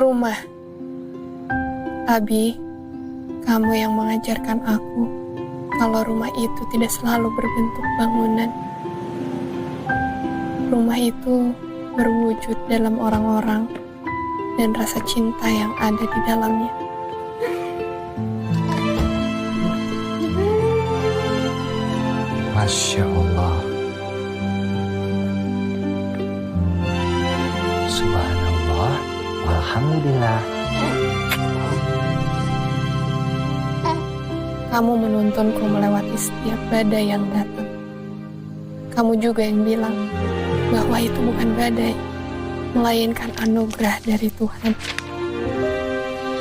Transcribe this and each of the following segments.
Rumah. Abi, kamu yang mengajarkan aku kalau rumah itu tidak selalu berbentuk bangunan. Rumah itu berwujud dalam orang-orang dan rasa cinta yang ada di dalamnya. Masya Allah. Subhanallah. Alhamdulillah. Kamu menuntunku melewati setiap badai yang datang. Kamu juga yang bilang bahwa itu bukan badai, melainkan anugerah dari Tuhan.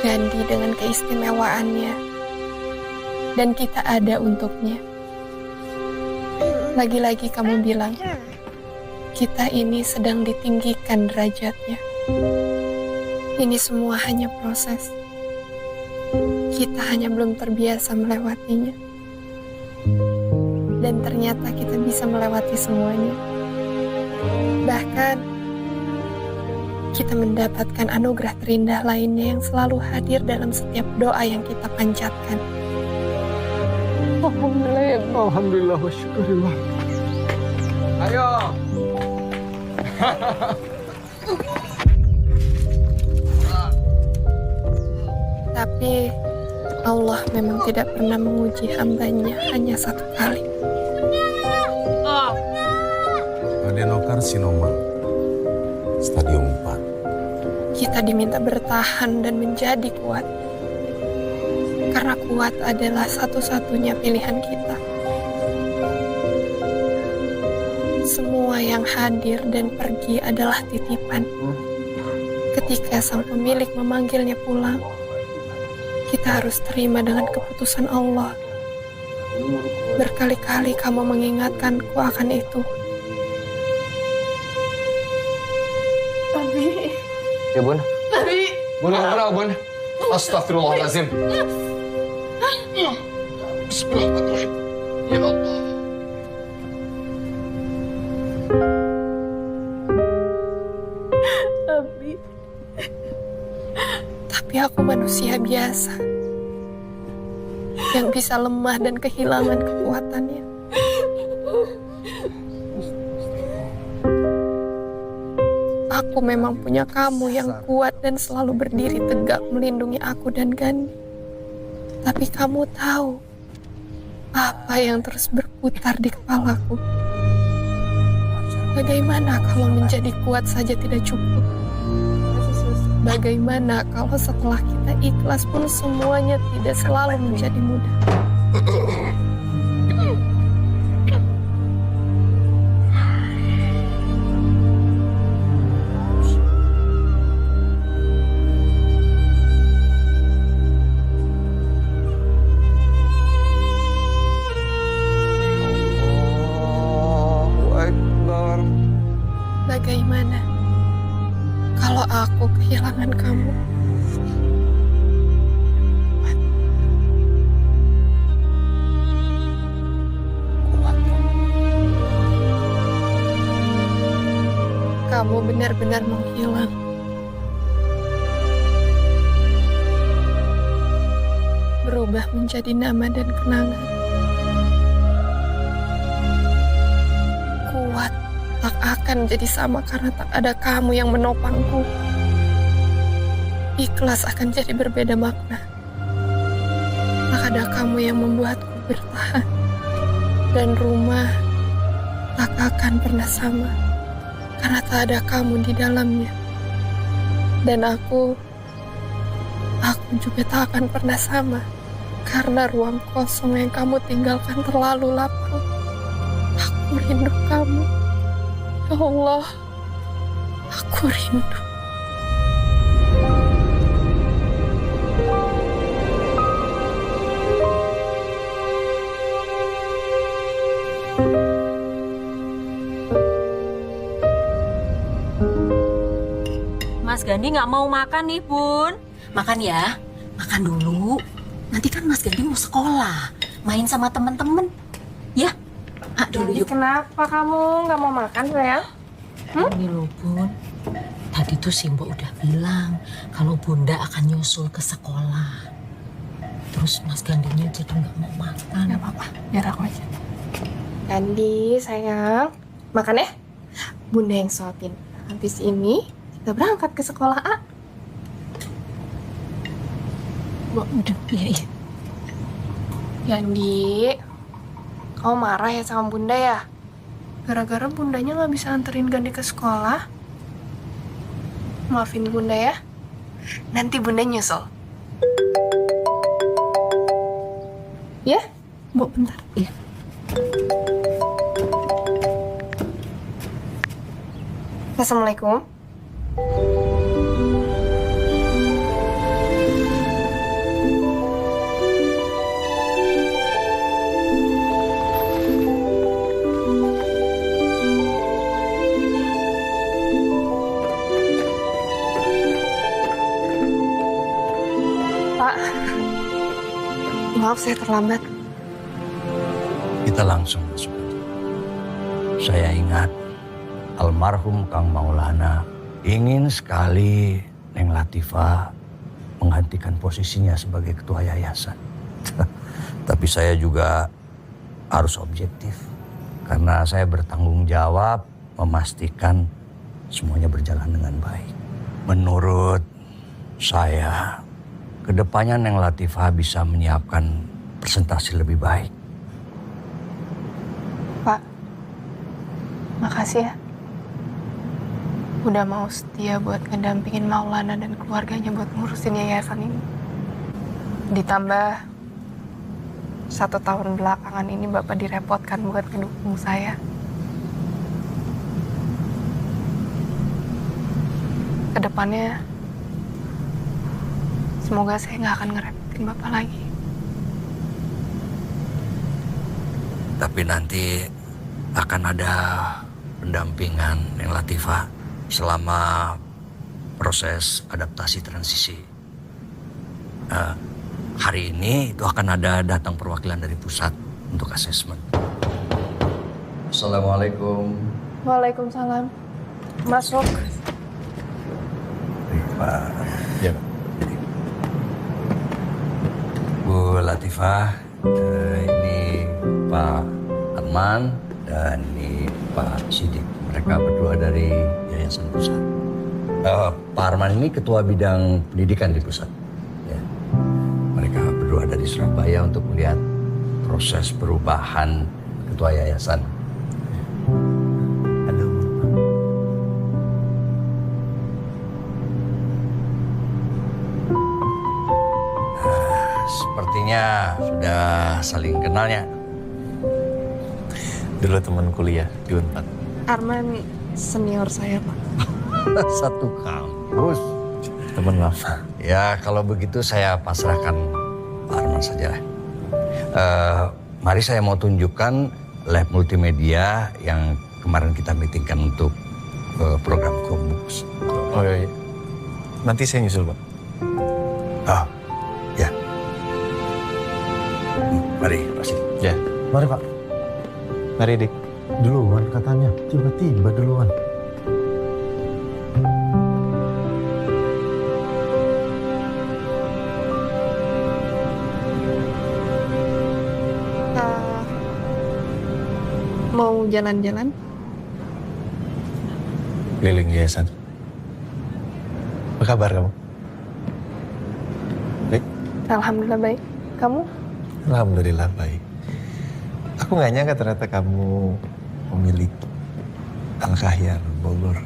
Gandhi dengan keistimewaannya, dan kita ada untuknya. Lagi-lagi kamu bilang, kita ini sedang ditinggikan derajatnya. Ini semua hanya proses. Kita hanya belum terbiasa melewatinya. Dan ternyata kita bisa melewati semuanya. Bahkan, kita mendapatkan anugerah terindah lainnya yang selalu hadir dalam setiap doa yang kita panjatkan. Alhamdulillah ya Allah. Alhamdulillah wa syukurillah. Ayo. Tapi Allah memang tidak pernah menguji hambanya hanya satu kali. Adenokarsinoma stadium 4. Kita diminta bertahan dan menjadi kuat. Karena kuat adalah satu-satunya pilihan kita. Semua yang hadir dan pergi adalah titipan. Ketika sang pemilik memanggilnya pulang, kita harus terima dengan keputusan Allah. Berkali-kali kamu mengingatkanku akan itu. Abi. Ya bun. Abi. Bun, bun. Astagfirullahaladzim. Bismillahirrahmanirrahim. Ya Allah. Abi. Tapi aku manusia biasa yang bisa lemah dan kehilangan kekuatannya. Aku memang punya kamu yang kuat dan selalu berdiri tegak melindungi aku dan Gandhi. Tapi kamu tahu apa yang terus berputar di kepalaku. Bagaimana kalau menjadi kuat saja tidak cukup? Bagaimana kalau setelah kita ikhlas pun semuanya tidak selalu menjadi mudah? Allahu Akbar. Bagaimana kalau aku kehilangan kamu? Kamu benar-benar menghilang. Berubah menjadi nama dan kenangan. Kuat tak akan jadi sama karena tak ada kamu yang menopangku. Ikhlas akan jadi berbeda makna. Tak ada kamu yang membuatku bertahan. Dan rumah tak akan pernah sama karena tak ada kamu di dalamnya. Dan aku juga tak akan pernah sama karena ruang kosong yang kamu tinggalkan terlalu lapang. Aku rindu kamu. Ya Allah, aku rindu. Mas Gandhi nggak mau makan nih, Bun. Makan ya, makan dulu. Nanti kan Mas Gandhi mau sekolah, main sama temen-temen. Ya, dulu yuk. Kenapa kamu nggak mau makan, sayang? Ini loh, Bun. Tadi Tadi tuh Simbo udah bilang kalau Bunda akan nyusul ke sekolah. Terus Mas Gandinya jadi nggak mau makan. Gak apa-apa, biar aku aja. Gandhi, sayang. Makan ya? Bunda yang suapin. Habis ini, kita berangkat ke sekolah A. Udah, iya. Gandhi, kamu marah ya sama Bunda ya? Gara-gara Bundanya nggak bisa anterin Gandhi ke sekolah. Maafin Bunda ya. Nanti Bunda nyusul. Ya? Bu, bentar. Iya. Assalamualaikum. Pak, maaf saya terlambat. Kita langsung masuk aja. Saya ingat almarhum Kang Maulana ingin sekali Neng Latifah menggantikan posisinya sebagai ketua yayasan. Tapi saya juga harus objektif karena saya bertanggung jawab memastikan semuanya berjalan dengan baik. Menurut saya, kedepannya Neng Latifah bisa menyiapkan presentasi lebih baik. Pak, makasih ya. Udah mau setia buat ngedampingin Maulana dan keluarganya buat ngurusin yayasan ini. Ditambah 1 tahun belakangan ini Bapak direpotkan buat ngedukung saya. Kedepannya, semoga saya nggak akan ngerepotin Bapak lagi. Tapi nanti akan ada pendampingan Neng Latifah selama proses adaptasi transisi. Hari ini itu akan ada datang perwakilan dari pusat untuk asesmen. Assalamualaikum. Waalaikumsalam. Masuk. Pak. Ya, Bu Latifah, ini Pak Arman dan ini Pak Sidik. Mereka berdua dari Yayasan Pusat. Pak Arman ini ketua bidang pendidikan di pusat. Ya. Mereka berdua dari Surabaya untuk melihat proses perubahan ketua yayasan. Halo. Sepertinya sudah saling kenalnya. dulu teman kuliah di Unpad. Arman senior saya, Pak. Satu kampus. Teman lama. Ya kalau begitu saya pasrahkan Pak Arman saja. Mari saya mau tunjukkan lab multimedia yang kemarin kita meetingkan untuk program Chromebooks. Oh iya. Nanti saya nyusul, Pak. Oh, ya. Mari, Pak Sidik. Ya. Mari Pak, Mari, Dik. duluan katanya, tiba-tiba duluan. Mau jalan-jalan? Keliling yayasan. Apa kabar kamu? Baik. Alhamdulillah baik. Kamu? Alhamdulillah baik. Aku nggak nyangka ternyata kamu pemilik Al-Kahiyar Bogor.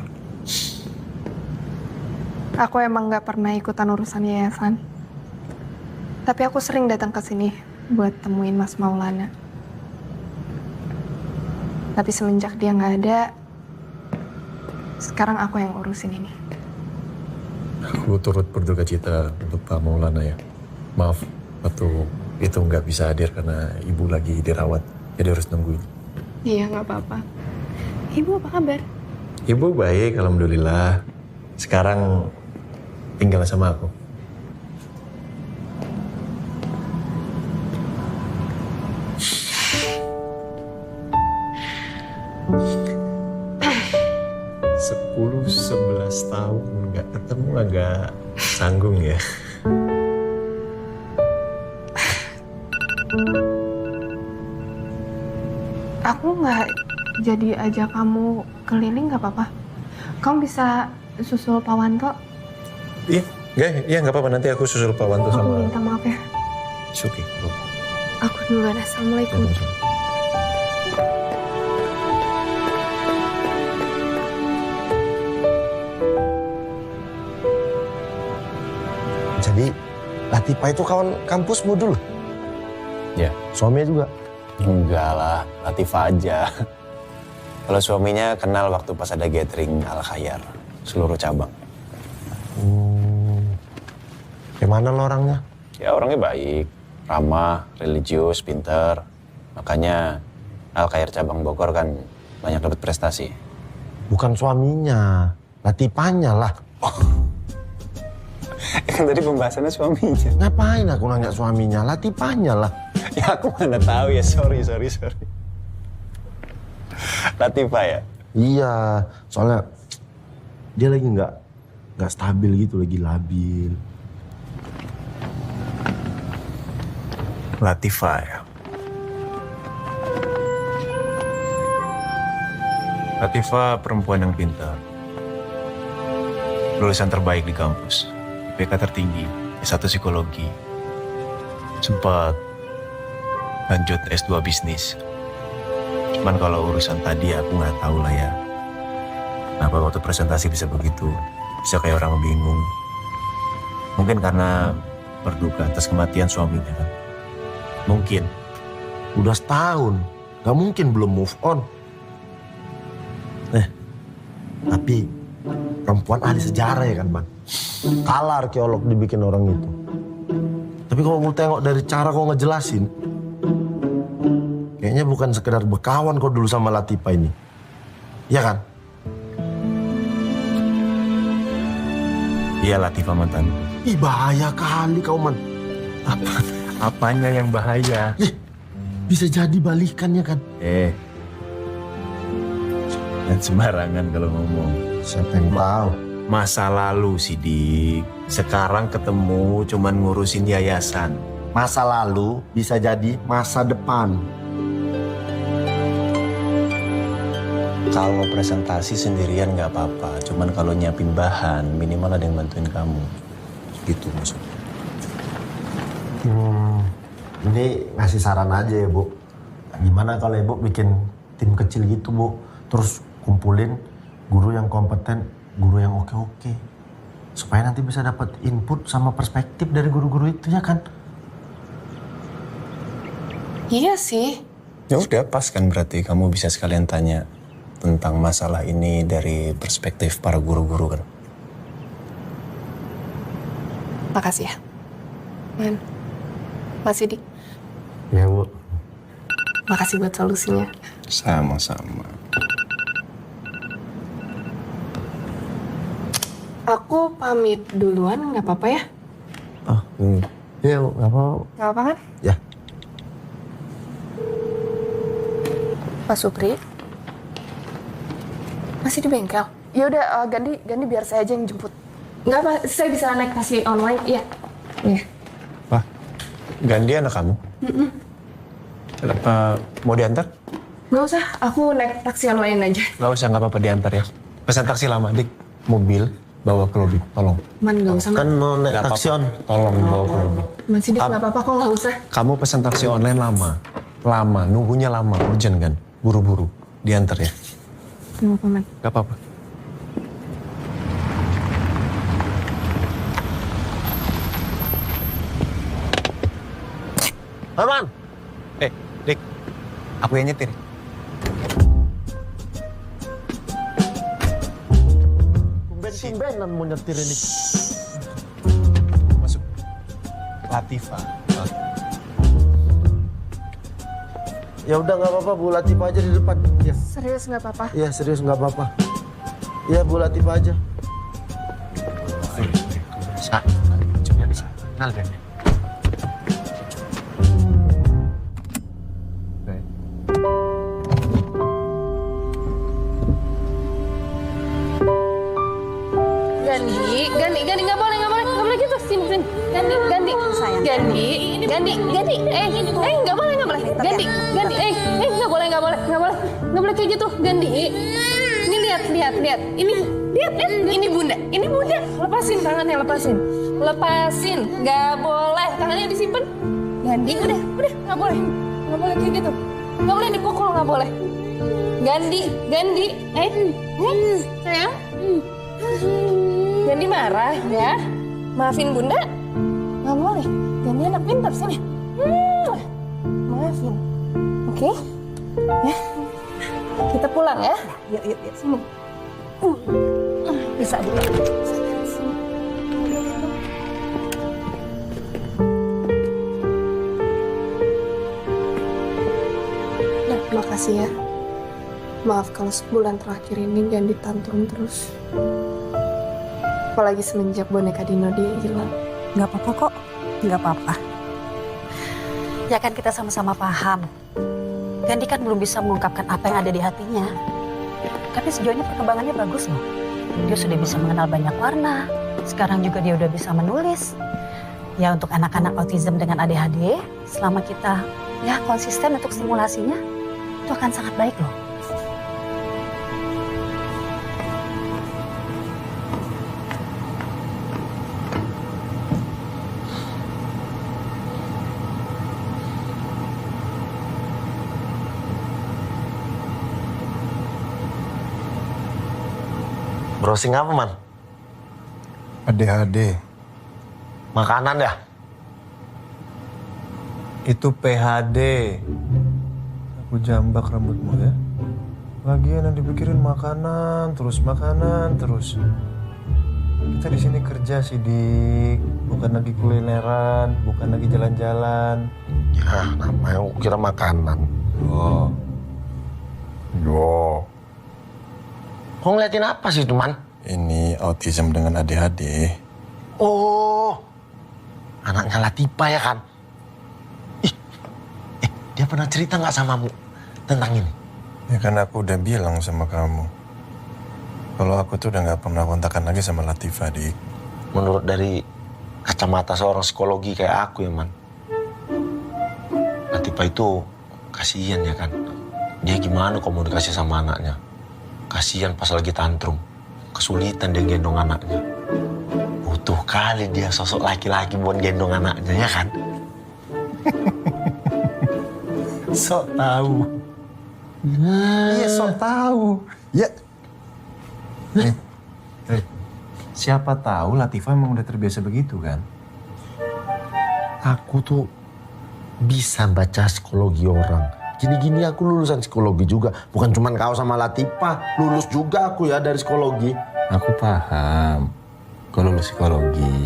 Aku emang nggak pernah ikutan urusan yayasan. Tapi aku sering datang ke sini buat temuin Mas Maulana. Tapi semenjak dia nggak ada, sekarang aku yang urusin ini. Aku turut berduka cita untuk Pak Maulana ya. Maaf, waktu itu nggak bisa hadir karena ibu lagi dirawat. Jadi harus nungguin. Iya, nggak apa-apa. Ibu apa kabar? Ibu baik, alhamdulillah. Sekarang tinggal sama aku. 10-11 tahun nggak ketemu agak canggung ya. Aku nggak jadi ajak kamu keliling nggak apa-apa? Kamu bisa susul Pak Wanto? Iya nggak apa-apa, nanti aku susul Pak Wanto Aku sama minta maaf ya. Suki. Aku duluan. Assalamualaikum. Jadi Latifah itu kawan kampusmu dulu? Ya. Suaminya juga? Enggak lah, Latifah aja. Kalau suaminya kenal waktu pas ada gathering Al Khayyar, seluruh cabang. Gimana lo orangnya? Ya orangnya baik, ramah, religius, pinter. Makanya Al Khayyar cabang Bogor kan banyak dapat prestasi. Bukan suaminya, Latifahnya lah. Kan tadi pembahasannya suaminya. Ngapain aku nanya suaminya? Latifahnya lah. Ya aku mana tahu ya, sorry. Latifah ya? Iya, soalnya dia lagi nggak stabil gitu, lagi labil. Latifah ya. Latifah perempuan yang pintar. Lulusan terbaik di kampus. IPK tertinggi, S1 psikologi. Sempat lanjut S2 bisnis. Cuman kalau urusan tadi aku nggak tahu lah ya. Kenapa waktu presentasi bisa begitu? Bisa kayak orang bingung. Mungkin karena berduka atas kematian suaminya kan. Mungkin. Udah setahun, nggak mungkin belum move on. Tapi perempuan ahli sejarah ya kan, Bang. Kalah arkeolog dibikin orang itu. Tapi kalau mau tengok dari cara kau ngejelasin, kayaknya bukan sekedar berkawan kau dulu sama Latifah ini. Iya kan? Iya Latifah mantanku. Ih, bahaya kali kau, Man. Apanya yang bahaya? Bisa jadi balikannya kan? Dan sembarangan kalau ngomong. Siapa yang tahu? Masa lalu Sidik. Sekarang ketemu cuman ngurusin yayasan. Masa lalu bisa jadi masa depan. Kalau presentasi sendirian nggak apa-apa. Cuman kalau nyiapin bahan, minimal ada yang bantuin kamu. Gitu maksudnya. Ini ngasih saran aja ya, Bu. Gimana kalau Ibu bikin tim kecil gitu, Bu? Terus kumpulin guru yang kompeten, guru yang oke-oke. Supaya nanti bisa dapat input sama perspektif dari guru-guru itu, ya kan? Iya sih. Ya udah pas kan, berarti kamu bisa sekalian tanya tentang masalah ini dari perspektif para guru-guru kan. Makasih ya. Man. Mas Sidik. Ya, Bu. Makasih buat solusinya. Sama-sama. Aku pamit duluan, nggak apa-apa ya? Ya, Bu. Nggak apa-apa. Nggak apa kan? Ya. Pak Supri. Masih di bengkel? Ya udah, Gandhi biar saya aja yang jemput. Nggak apa, saya bisa naik taksi online. Iya. Iya. Wah, Gandhi anak kamu? Mau diantar? Nggak usah, aku naik taksi online aja. Nggak usah, nggak apa-apa diantar ya. Pesan taksi lama, Dik. Mobil bawa ke lobi, tolong. Man, nggak usah. Kan mau naik Nggak taksi apa-apa. on. Tolong bawa ke lobi. Man Sidik, nggak apa-apa kok, nggak usah. Kamu pesan taksi online lama, nunggunya lama, urgent kan? Buru-buru, diantar ya. Nggak apa-apa, Man. Nggak apa-apa. Aman. Dik, aku yang nyetir. Tumben-tumbenan mau nyetir ini. Masuk. Latifah. Ya udah nggak apa-apa, Bu Latifah aja di depan. Ya. Serius nggak apa-apa? Iya, serius nggak apa-apa. Iya, Bu Latifah aja. Coba bisa. Kenal kan? Gandhi, nggak boleh gitu. Sini. Gandhi. Nggak boleh. Gandhi, nggak boleh kayak gitu. Gandhi, ini lihat. Ini bunda. Lepasin tangannya, lepasin. Nggak boleh, tangannya disimpan. Gandhi, udah, nggak boleh kayak gitu. Nggak boleh dipukul, nggak boleh. Gandhi, sayang. Gandhi marah ya. Maafin bunda. Nggak boleh. Gandhi anak pintar, sini. Maafin. Oke? Ya. Kita pulang ya. Yuk. Sini. Bisa juga. Nah, makasih ya. Maaf kalau sebulan terakhir ini Gandhi tantrum terus. Apalagi semenjak boneka Dino dia hilang. Nggak apa-apa kok, nggak apa-apa. Ya kan kita sama-sama paham. Gandhi kan belum bisa mengungkapkan apa yang ada di hatinya. Tapi sejauh ini perkembangannya bagus loh. Dia sudah bisa mengenal banyak warna. Sekarang juga dia udah bisa menulis. Ya untuk anak-anak autism dengan ADHD, selama kita ya konsisten untuk stimulasinya, itu akan sangat baik loh. Browsing apa, Man? ADHD. Makanan ya? Itu PHD. Aku jambak rambutmu ya. Lagian yang dipikirin makanan terus. Kita di sini kerja sih, Dik. Bukan lagi kulineran, bukan lagi jalan-jalan. Ya, namanya aku kira makanan. Yo. Kau ngeliatin apa sih, teman? Ini autism dengan ADHD. Oh, anaknya Latifa ya kan? Dia pernah cerita nggak samamu tentang ini? Ya kan aku udah bilang sama kamu. Kalau aku tuh udah nggak pernah kontakan lagi sama Latifa, Dik. Menurut dari kacamata seorang psikologi kayak aku ya, Man. Latifa itu kasihan ya kan? Dia gimana komunikasi sama anaknya? Kasihan pas lagi tantrum. Kesulitan dia gendong anaknya. Butuh kali dia sosok laki-laki buat gendong anaknya, ya kan? Sok tahu. Iya, sok tahu. Ya. Siapa tahu Latifa emang udah terbiasa begitu kan? Aku tuh bisa baca psikologi orang. Gini-gini aku lulusan psikologi juga. Bukan cuma kau sama Latifa. Lulus juga aku ya dari psikologi. Aku paham. Kau lulus psikologi.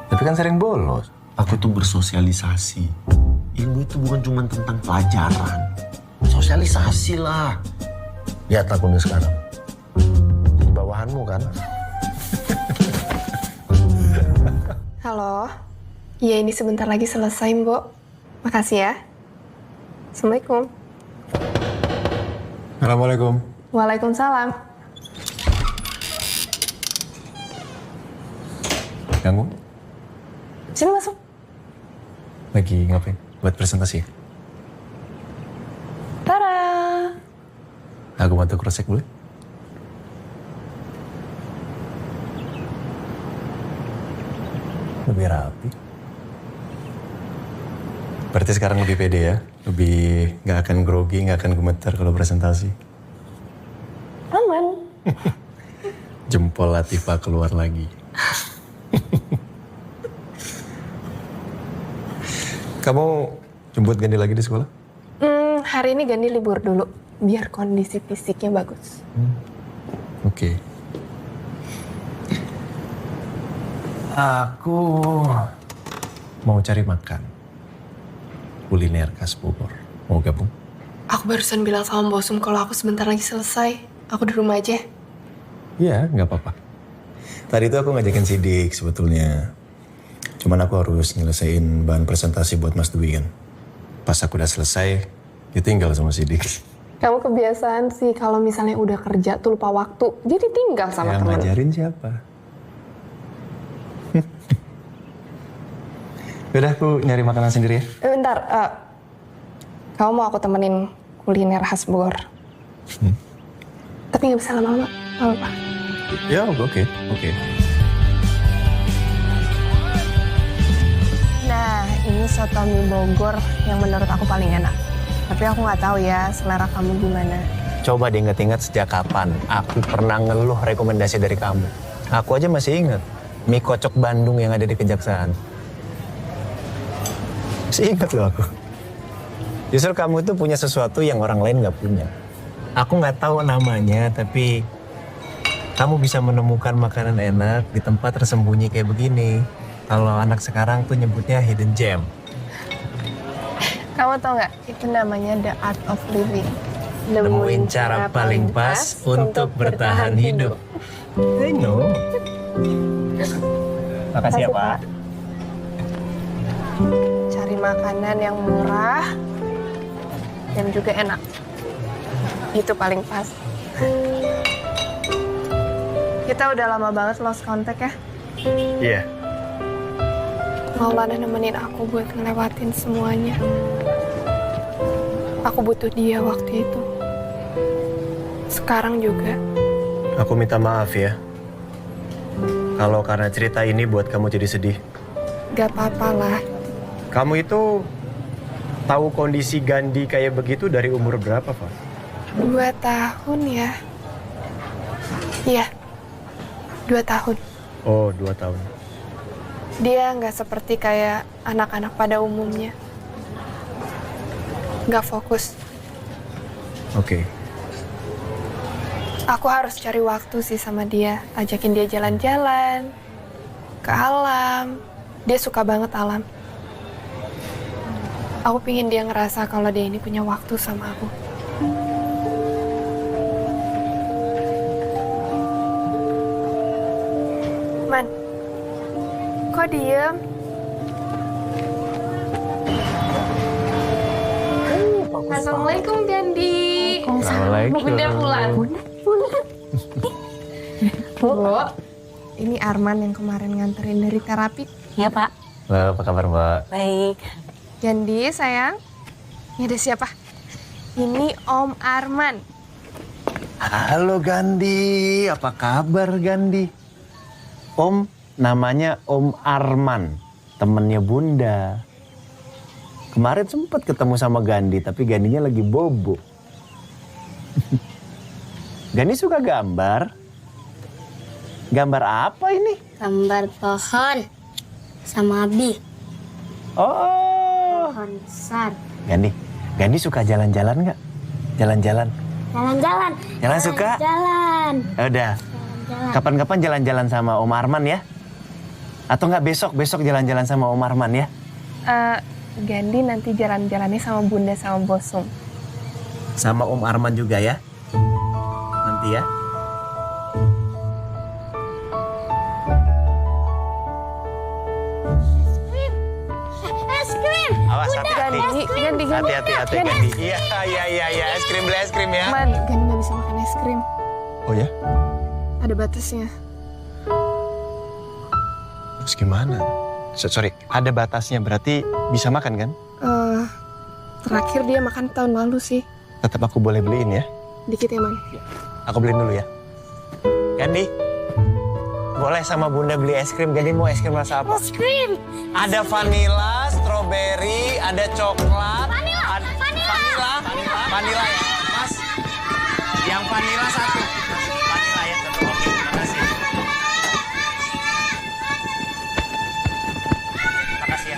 Tapi kan sering bolos. Aku tuh bersosialisasi. Ilmu itu bukan cuma tentang pelajaran. Sosialisasi lah. Lihat aku nih sekarang. Jadi bawahanmu kan? Halo. Iya, ini sebentar lagi selesai, Mbok. Makasih ya. Assalamualaikum. Assalamualaikum. Waalaikumsalam. Ganggu? Sini masuk. Lagi ngapain? Buat presentasi? Tada. Aku bantu cross-check boleh? Lebih rapi. Berarti sekarang lebih pede ya? Lebih nggak akan grogi, nggak akan gemetar kalau presentasi? Aman. Jempol Latifa keluar lagi. Kamu jemput Gandhi lagi di sekolah? Hari ini Gandhi libur dulu, biar kondisi fisiknya bagus. Oke. Aku mau cari makan. Kuliner khas Bogor. Mau gabung? Aku barusan bilang sama Bosum kalau aku sebentar lagi selesai. Aku di rumah aja. Iya, nggak apa-apa. Tadi itu aku ngajakin Sidik sebetulnya. Cuman aku harus nyelesain bahan presentasi buat Mas Dwi kan. Pas aku udah selesai, ditinggal sama Sidik. Kamu kebiasaan sih kalau misalnya udah kerja tuh lupa waktu. Jadi tinggal sama Yang temen. ngajarin siapa? Udah, aku nyari makanan sendiri ya. Bentar, kamu mau aku temenin kuliner khas Bogor? Tapi nggak bisa lama-lama, nggak apa-apa. Ya, oke. Nah, ini soto mie Bogor yang menurut aku paling enak. Tapi aku nggak tahu ya selera kamu gimana. Coba diingat-ingat sejak kapan aku pernah ngeluh rekomendasi dari kamu. Aku aja masih ingat mie kocok Bandung yang ada di Kejaksaan. Masih ingat loh aku. Justru kamu itu punya sesuatu yang orang lain nggak punya. Aku nggak tahu namanya, tapi kamu bisa menemukan makanan enak di tempat tersembunyi kayak begini. Kalau anak sekarang tuh nyebutnya hidden gem. Kamu tau nggak? Itu namanya the art of living. Nemuin cara paling pas untuk bertahan hidup. I know. Makasih ya, Pak. Cari makanan yang murah dan juga enak. Itu paling pas. Kita udah lama banget lost contact ya. Iya. Maulana nemenin aku buat ngelewatin semuanya. Aku butuh dia waktu itu. Sekarang juga. Aku minta maaf ya. Kalau karena cerita ini buat kamu jadi sedih. Gak apa-apa lah. Kamu itu tahu kondisi Gandhi kayak begitu dari umur berapa, Pak? 2 tahun ya. Iya. 2 tahun. Oh, 2 tahun. Dia nggak seperti kayak anak-anak pada umumnya. Nggak fokus. Oke. Aku harus cari waktu sih sama dia. Ajakin dia jalan-jalan. Ke alam. Dia suka banget alam. Aku pingin dia ngerasa kalau dia ini punya waktu sama aku. Man, kok diem? Assalamualaikum, Gandhi. Assalamualaikum. Bunda pulang. Bu, ini Arman yang kemarin nganterin dari terapi. Ya, Pak. Halo, apa kabar, Mbak? Baik. Gandhi, sayang. Ini ada siapa? Ini Om Arman. Halo, Gandhi. Apa kabar, Gandhi? Om, namanya Om Arman. Temennya Bunda. Kemarin sempat ketemu sama Gandhi, tapi Gandhinya lagi bobo. Gandhi suka gambar. Gambar apa ini? Gambar pohon sama Abi. Oh, Pohon besar. Gandhi suka jalan-jalan nggak? Jalan-jalan. Jalan-jalan. Jalan suka? Jalan. Ya udah. Jalan. Kapan-kapan jalan-jalan sama Om Arman ya? Atau nggak besok jalan-jalan sama Om Arman ya? Gandhi nanti jalan-jalannya sama Bunda sama Bosum. Sama Om Arman juga ya? Nanti ya? Es krim. Awas, hati-hati. Gandhi. Hati-hati, Gandhi. Iya. Es krim, beli es krim ya. Man, Gandhi nggak bisa makan es krim. Oh ya? Ada batasnya. Terus gimana? Sorry, ada batasnya, berarti bisa makan kan? Terakhir dia makan tahun lalu sih. Tetap aku boleh beliin ya? Dikit ya, Man. Aku beliin dulu ya. Gandhi, boleh sama Bunda beli es krim. Gandhi mau es krim rasa apa? Es krim. Ada vanila, stroberi, ada coklat. Vanila ya, Mas. Yang vanila satu. Vanila ya, satu. Oke, terima kasih. Makasih ya.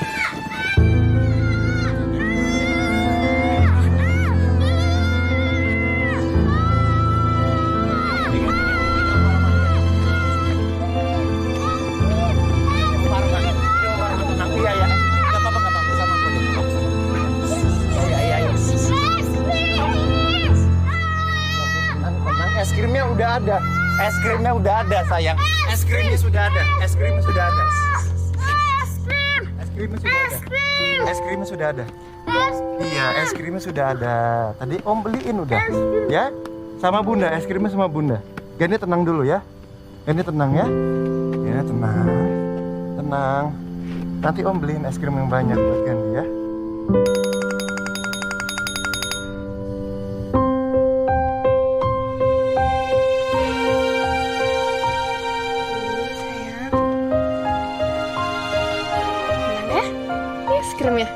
Es krimnya udah ada. Es krimnya udah ada, sayang. Es krimnya sudah ada. Es krimnya sudah ada. Es krimnya sudah ada. Es krimnya sudah ada. Iya, es krimnya sudah ada. Tadi Om beliin udah. Ya? Sama Bunda, es krimnya sama Bunda. Gandhi tenang dulu ya. Gandhi tenang ya. Ya, tenang. Tenang. Nanti Om beliin es krim yang banyak buat Gandhi ya. Sayang. Gimana ya? Ini es krimnya.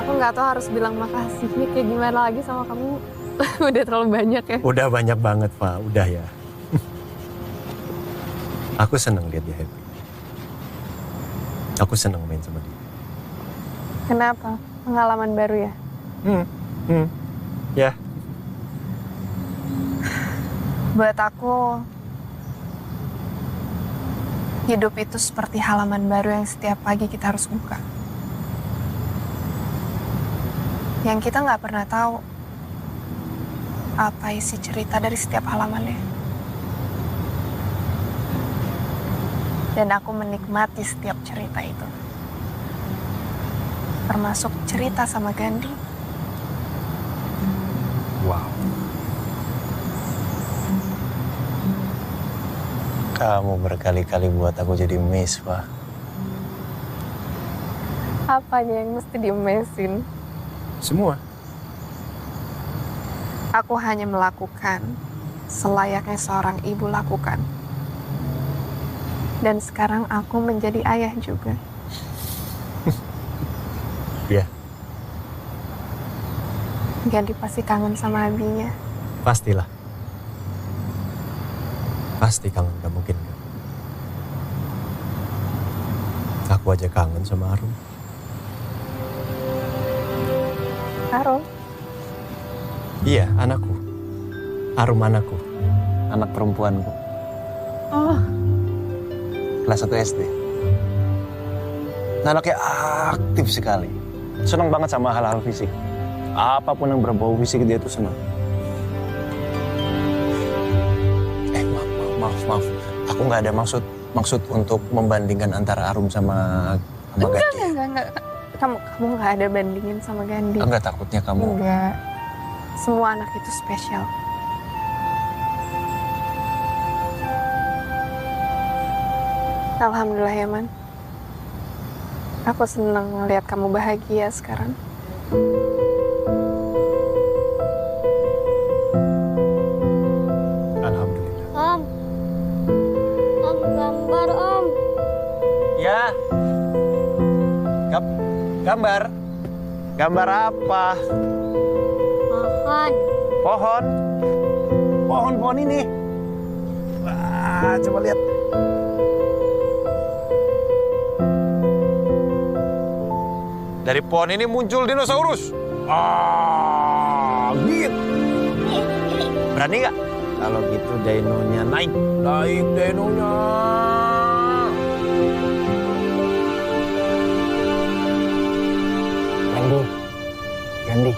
Aku nggak tahu harus bilang makasih. Ini kayak gimana lagi sama kamu. Udah terlalu banyak ya. Udah banyak banget, Pak. Udah ya. Aku seneng lihat dia happy. Aku seneng main sama dia. Kenapa? Pengalaman baru ya? Ya. Buat aku, hidup itu seperti halaman baru yang setiap pagi kita harus buka. Yang kita nggak pernah tahu apa isi cerita dari setiap halamannya. Dan aku menikmati setiap cerita itu. Termasuk cerita sama Gandhi. Wow. Kamu berkali-kali buat aku jadi miss, Pak. Apanya yang mesti diemesin? Semua. Aku hanya melakukan selayaknya seorang ibu lakukan. Dan sekarang aku menjadi ayah juga. Iya. Gandhi pasti kangen sama abinya. Pastilah. Pasti kangen, gak mungkin gak. Aku aja kangen sama Arum. Arum? Iya, anakku. Arum anakku. Anak perempuanku. Oh, Kelas 1 SD. Anaknya aktif sekali. Senang banget sama hal-hal fisik. Apapun yang berbau fisik dia tuh senang. Maaf. Aku nggak ada maksud untuk membandingkan antara Arum sama Gandhi. enggak. Kamu nggak ada bandingin sama Gandhi. Enggak, takutnya kamu. Enggak. Semua anak itu spesial. Alhamdulillah ya, Man. Aku senang ngeliat kamu bahagia sekarang. Alhamdulillah. Om gambar Om. Ya. Gambar. Gambar apa? Mohon. Pohon. Pohon ini. Wah, coba lihat. Dari pohon ini muncul dinosaurus. Gitu. Berani nggak? Kalau gitu dinonya naik. Naik dinonya. Gandhi.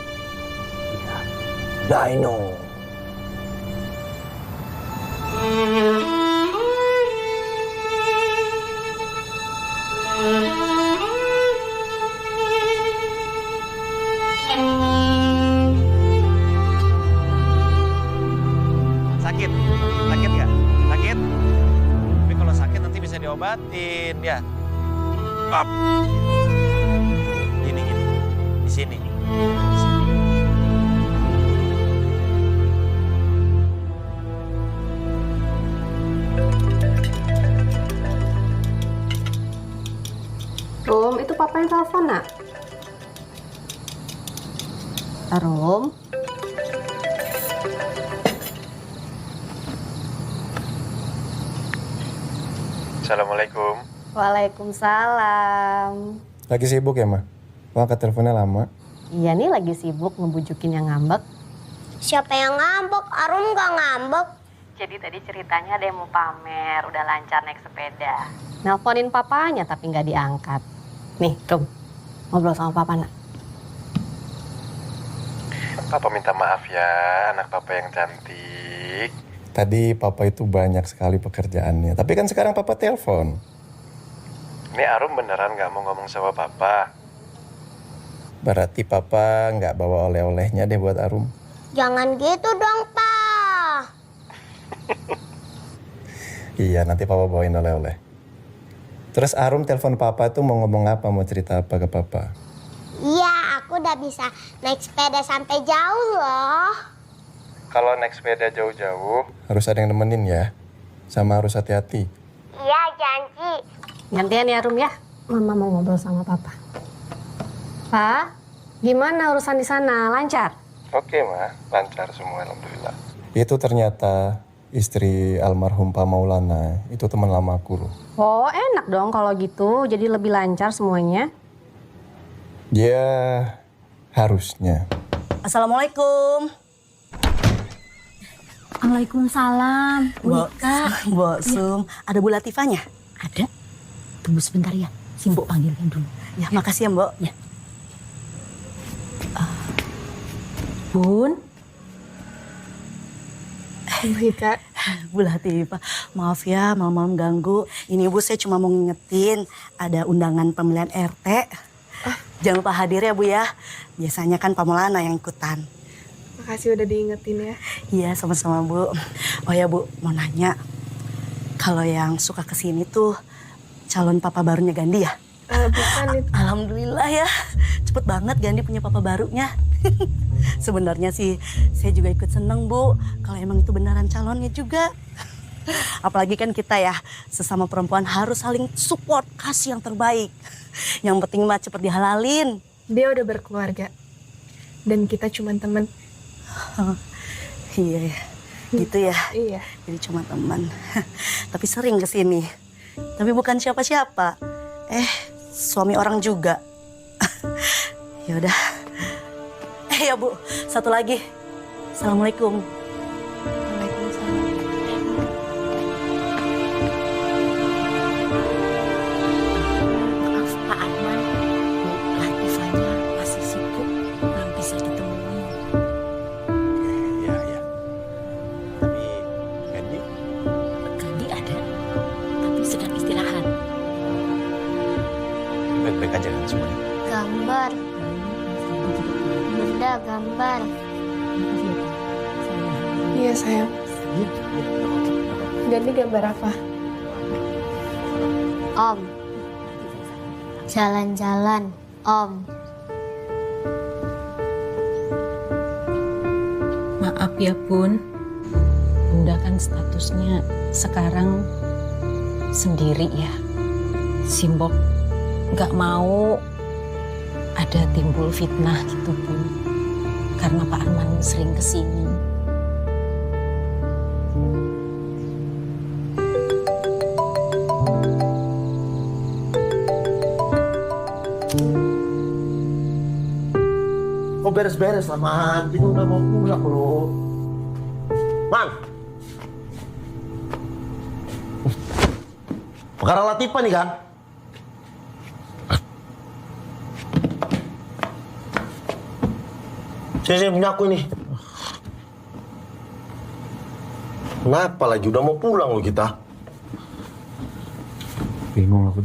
Dino. Sakit nggak? Sakit? Tapi kalau sakit nanti bisa diobatin ya. Up. Gini. Di sini. Rum, itu papa yang telepon, nak. Rum. Assalamualaikum. Waalaikumsalam. Lagi sibuk ya, Ma? Kok angkat teleponnya lama? Iya nih lagi sibuk ngebujukin yang ngambek. Siapa yang ngambek? Arum gak ngambek. Jadi tadi ceritanya ada yang mau pamer, udah lancar naik sepeda. Nelponin papanya tapi nggak diangkat. Nih, Rum, ngobrol sama papa, nak. Papa minta maaf ya, anak papa yang cantik. Tadi papa itu banyak sekali pekerjaannya, tapi kan sekarang papa telepon. Ini Arum beneran nggak mau ngomong sama papa? Berarti papa nggak bawa oleh-olehnya deh buat Arum. Jangan gitu dong, Pak. Iya, nanti papa bawain oleh-oleh. Terus Arum telepon papa tuh mau ngomong apa, mau cerita apa ke papa? Iya, aku udah bisa naik sepeda sampai jauh loh. Kalau naik sepeda jauh-jauh, harus ada yang nemenin ya. Sama harus hati-hati. Iya, janji. Gantian ya Rum ya. Mama mau ngobrol sama papa. Pak, gimana urusan di sana? Lancar? Oke, Ma. Lancar semua, alhamdulillah. Itu ternyata istri almarhum Pak Maulana. Itu teman lama aku loh. Oh, enak dong kalau gitu. Jadi lebih lancar semuanya. Ya, harusnya. Assalamualaikum. Waalaikumsalam. Mbak Sum, ada Bu Latifahnya? Ada? Tunggu sebentar ya. Si Mbok panggilkan dulu. Ya, makasih ya Mbak. Ya. Bun, Baik, Kak. Bu Latifah, maaf ya malam-malam ganggu. Ini Bu, saya cuma mau ngingetin ada undangan pemilihan RT. Jangan lupa hadir ya Bu ya. Biasanya kan Pak Maulana yang ikutan. Makasih udah diingetin ya. Iya, sama-sama Bu. Oh ya Bu, mau nanya. Kalau yang suka kesini tuh calon papa barunya Gandhi ya? Bukan itu. Alhamdulillah ya. Cepet banget Gandhi punya papa barunya. Sebenarnya sih saya juga ikut seneng Bu. Kalau emang itu beneran calonnya juga. Apalagi kan kita ya sesama perempuan harus saling support, kasih yang terbaik. Yang penting mah cepet dihalalin. Dia udah berkeluarga. Dan kita cuma temen. Iya ya, gitu ya. Iya. Jadi cuma teman. Tapi sering kesini. Tapi bukan siapa-siapa. Suami orang juga. Ya udah. Ya Bu, satu lagi. Assalamualaikum. Waalaikumsalam. maaf Pak Arman. Bu Latifahnya masih sibuk. Belum bisa ditemui. Iya, iya. Tapi Gandhi? Gandhi ada, tapi sedang istirahat. Baik-baik aja kan semuanya? Gambar. Bunda, gambar. Iya, sayang. Ganti gambar apa? Om. Jalan-jalan, Om. Maaf ya Bun, Bunda kan statusnya sekarang sendiri ya. Simbok nggak mau ada timbul fitnah gitu Bun. Karena Pak Arman sering kesini. Kok beres-beres lah, Man? Ini udah mau pulang loh. Man! Perkara Latifah nih kan? Sini, punya aku ini. Kenapa lagi? Udah mau pulang loh kita. Bingung aku.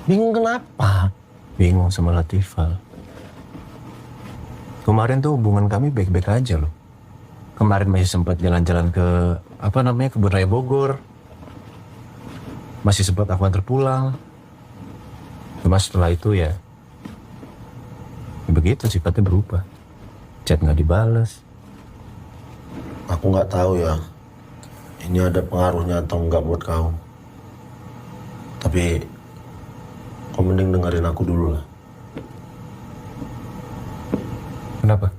Bingung kenapa? Bingung sama Latifah. Kemarin tuh hubungan kami baik-baik aja loh. Kemarin masih sempat jalan-jalan ke kebun raya Bogor. Masih sempat aku antar pulang. Cuma setelah itu ya begitu sifatnya berubah. Chat nggak dibales. Aku nggak tahu ya. Ini ada pengaruhnya atau enggak buat kau. Tapi kau mending dengerin aku dulu lah. Kenapa?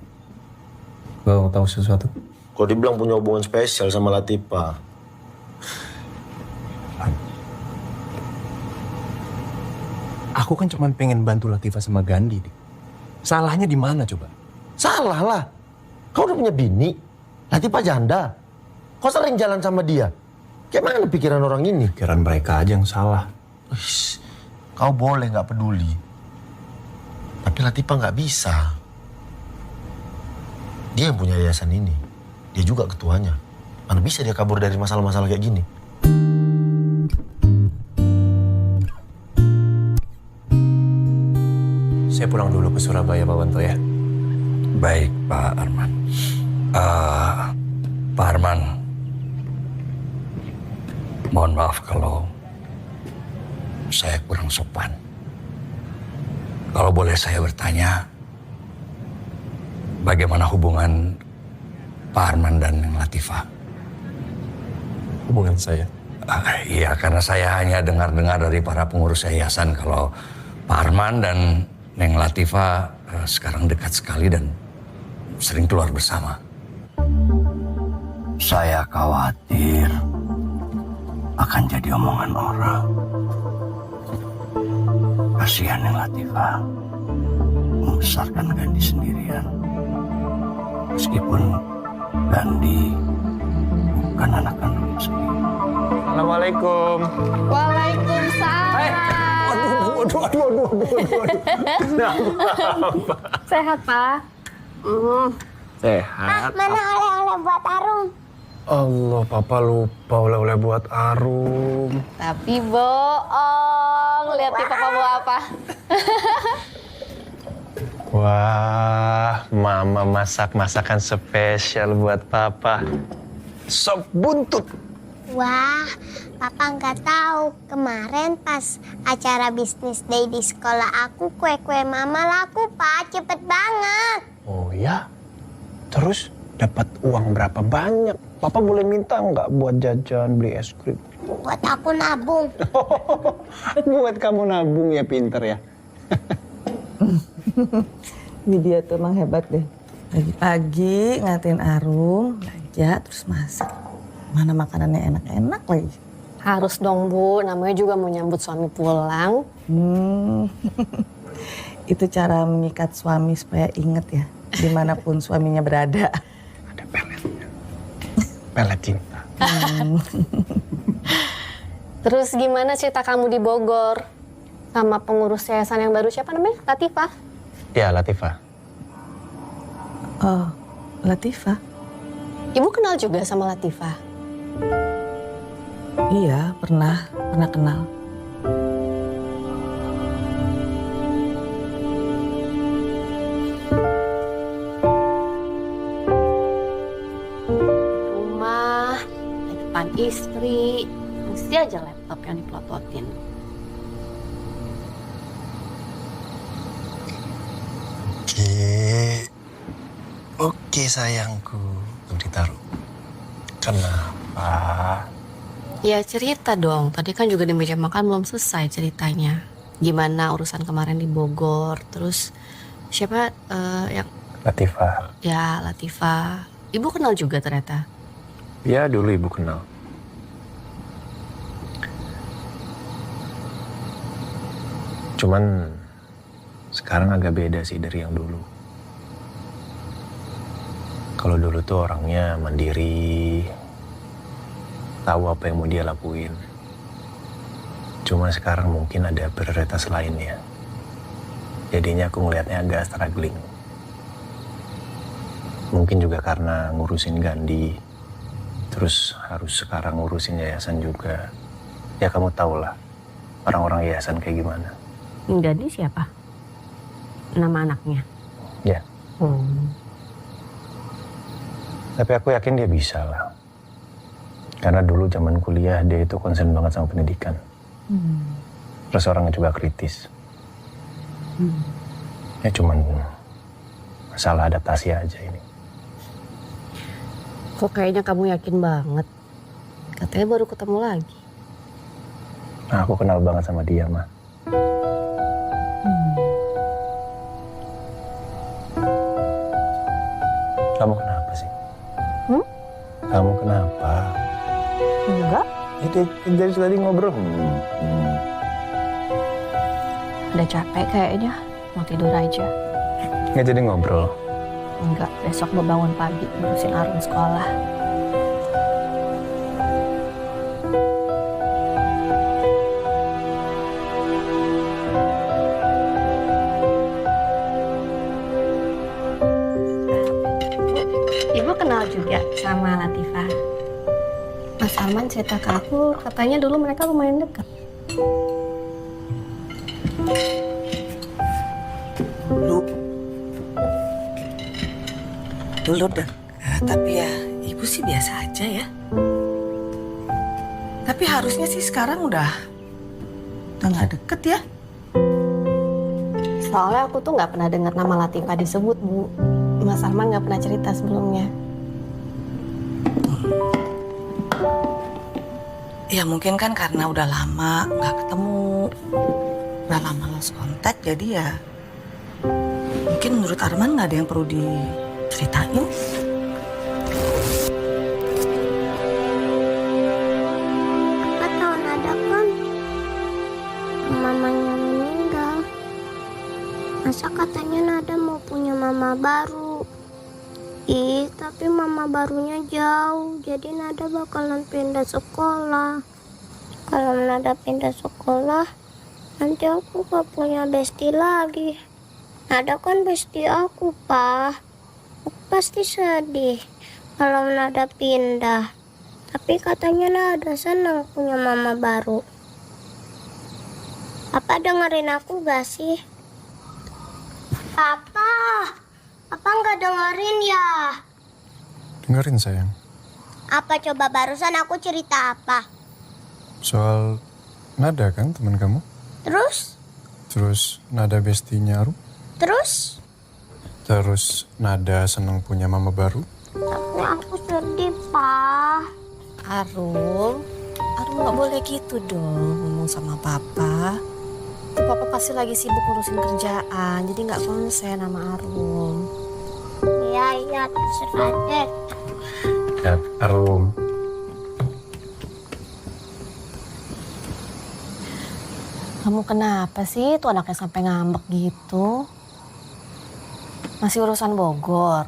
Kau tahu sesuatu? Kau dibilang punya hubungan spesial sama Latifah. Aku kan cuma pengen bantu Latifah sama Gandhi. Dik. Salahnya di mana coba? Salah lah. Kau udah punya bini. Latifah janda. Kau sering jalan sama dia. Kayak mana pikiran orang ini? Pikiran mereka aja yang salah. Uish, kau boleh nggak peduli. Tapi Latifah nggak bisa. Dia yang punya yayasan ini. Dia juga ketuanya. Mana bisa dia kabur dari masalah-masalah kayak gini? Saya pulang dulu ke Surabaya, Pak Wanto ya. Baik, Pak Arman. Pak Arman, Mohon maaf kalau saya kurang sopan. Kalau boleh saya bertanya, bagaimana hubungan Pak Arman dan Neng Latifah? Hubungan saya? Iya, karena saya hanya dengar-dengar dari para pengurus yayasan kalau Pak Arman dan Neng Latifah sekarang dekat sekali dan sering keluar bersama. Saya khawatir akan jadi omongan orang. Kasihan Neng Latifah membesarkan Gandhi sendirian. Meskipun Gandhi bukan anak kandungnya sendiri. Assalamualaikum. Waalaikumsalam. Aduh. Sehat, Pak? Sehat. Mana oleh-oleh buat Arum? Allah, Papa lupa oleh-oleh buat Arum. Tapi bohong. Lihat nih Papa bawa apa. Wah, Mama masak masakan spesial buat Papa. Sop buntut. Wah, Papa nggak tahu. Kemarin pas acara bisnis day di sekolah aku, kue-kue Mama laku, Pak. Cepet banget. Oh ya? Terus dapat uang berapa banyak? Papa boleh minta nggak buat jajan, beli es krim? Buat aku nabung. Buat kamu nabung ya, pinter ya. Widya tuh emang hebat deh. Pagi-pagi ngatain Arum, belanja terus masak. Mana makanannya enak-enak lagi. Harus dong, Bu. Namanya juga mau nyambut suami pulang. Itu cara mengikat suami supaya inget ya, dimanapun suaminya berada. Ada peletnya. Pelet cinta. Terus gimana cerita kamu di Bogor? Sama pengurus yayasan yang baru, siapa namanya? Latifah? Ya, Latifah. Oh, Latifah? Ibu kenal juga sama Latifah? Iya, pernah kenal. Rumah, di depan istri, mesti aja laptop yang dipelototin. Oke sayangku. Tuh ditaruh. Kenapa? Ya cerita dong, tadi kan juga di meja makan belum selesai ceritanya. Gimana urusan kemarin di Bogor, terus siapa yang... Latifah. Ya, Latifah. Ibu kenal juga ternyata? Ya, dulu ibu kenal. Cuman sekarang agak beda sih dari yang dulu. Kalau dulu tuh orangnya mandiri, tahu apa yang mau dia lakuin. Cuma sekarang mungkin ada prioritas lainnya. Jadinya aku ngelihatnya agak struggling. Mungkin juga karena ngurusin Gandhi, terus harus sekarang ngurusin yayasan juga. Ya kamu tau lah, orang-orang yayasan kayak gimana. Gandhi siapa? Nama anaknya? Ya. Tapi aku yakin dia bisa lah. Karena dulu zaman kuliah dia itu concern banget sama pendidikan. Terus orangnya juga kritis. Ya cuman masalah adaptasi aja ini. Kok kayaknya kamu yakin banget? Katanya baru ketemu lagi. Nah, aku kenal banget sama dia, Ma. Kamu kenapa sih? Kamu kenapa? Enggak. Dari tadi ngobrol. Udah capek kayaknya, mau tidur aja. Nggak jadi ngobrol. Enggak, besok mau bangun pagi ngurusin Arum sekolah. Ibu kenal juga sama Latifah. Mas Arman cerita ke aku, katanya dulu mereka lumayan dekat. Dulu deh. Tapi ya, ibu sih biasa aja ya. Tapi harusnya sih sekarang udah nggak deket ya. Soalnya aku tuh nggak pernah dengar nama Latifah disebut, Bu. Mas Arman nggak pernah cerita sebelumnya. Ya mungkin kan karena udah lama nggak ketemu, udah lama lost contact, jadi ya mungkin menurut Arman nggak ada yang perlu diceritain. Apa tahu Nada kan mamanya meninggal. Masa katanya Nada mau punya mama baru. Ih, tapi mama barunya jauh, jadi Nada bakalan pindah sekolah. Kalau Nada pindah sekolah, nanti aku gak punya bestie lagi. Nada kan bestie aku, Pak. Aku pasti sedih kalau Nada pindah. Tapi katanya Nada senang punya mama baru. Papa dengerin aku gak sih? Papa! Papa nggak dengerin ya? Dengerin sayang. Apa coba barusan aku cerita apa? Soal Nada kan teman kamu? Terus? Terus Nada bestinya Arum? Terus? Terus Nada seneng punya mama baru? Tapi aku sedih, Pak. Arum nggak boleh gitu dong ngomong sama Papa. Tuh Papa pasti lagi sibuk ngurusin kerjaan, jadi nggak konsen sama Arum. Iya, terserah deh. Ya, Arum. Kamu kenapa sih tuh anaknya sampai ngambek gitu? Masih urusan Bogor?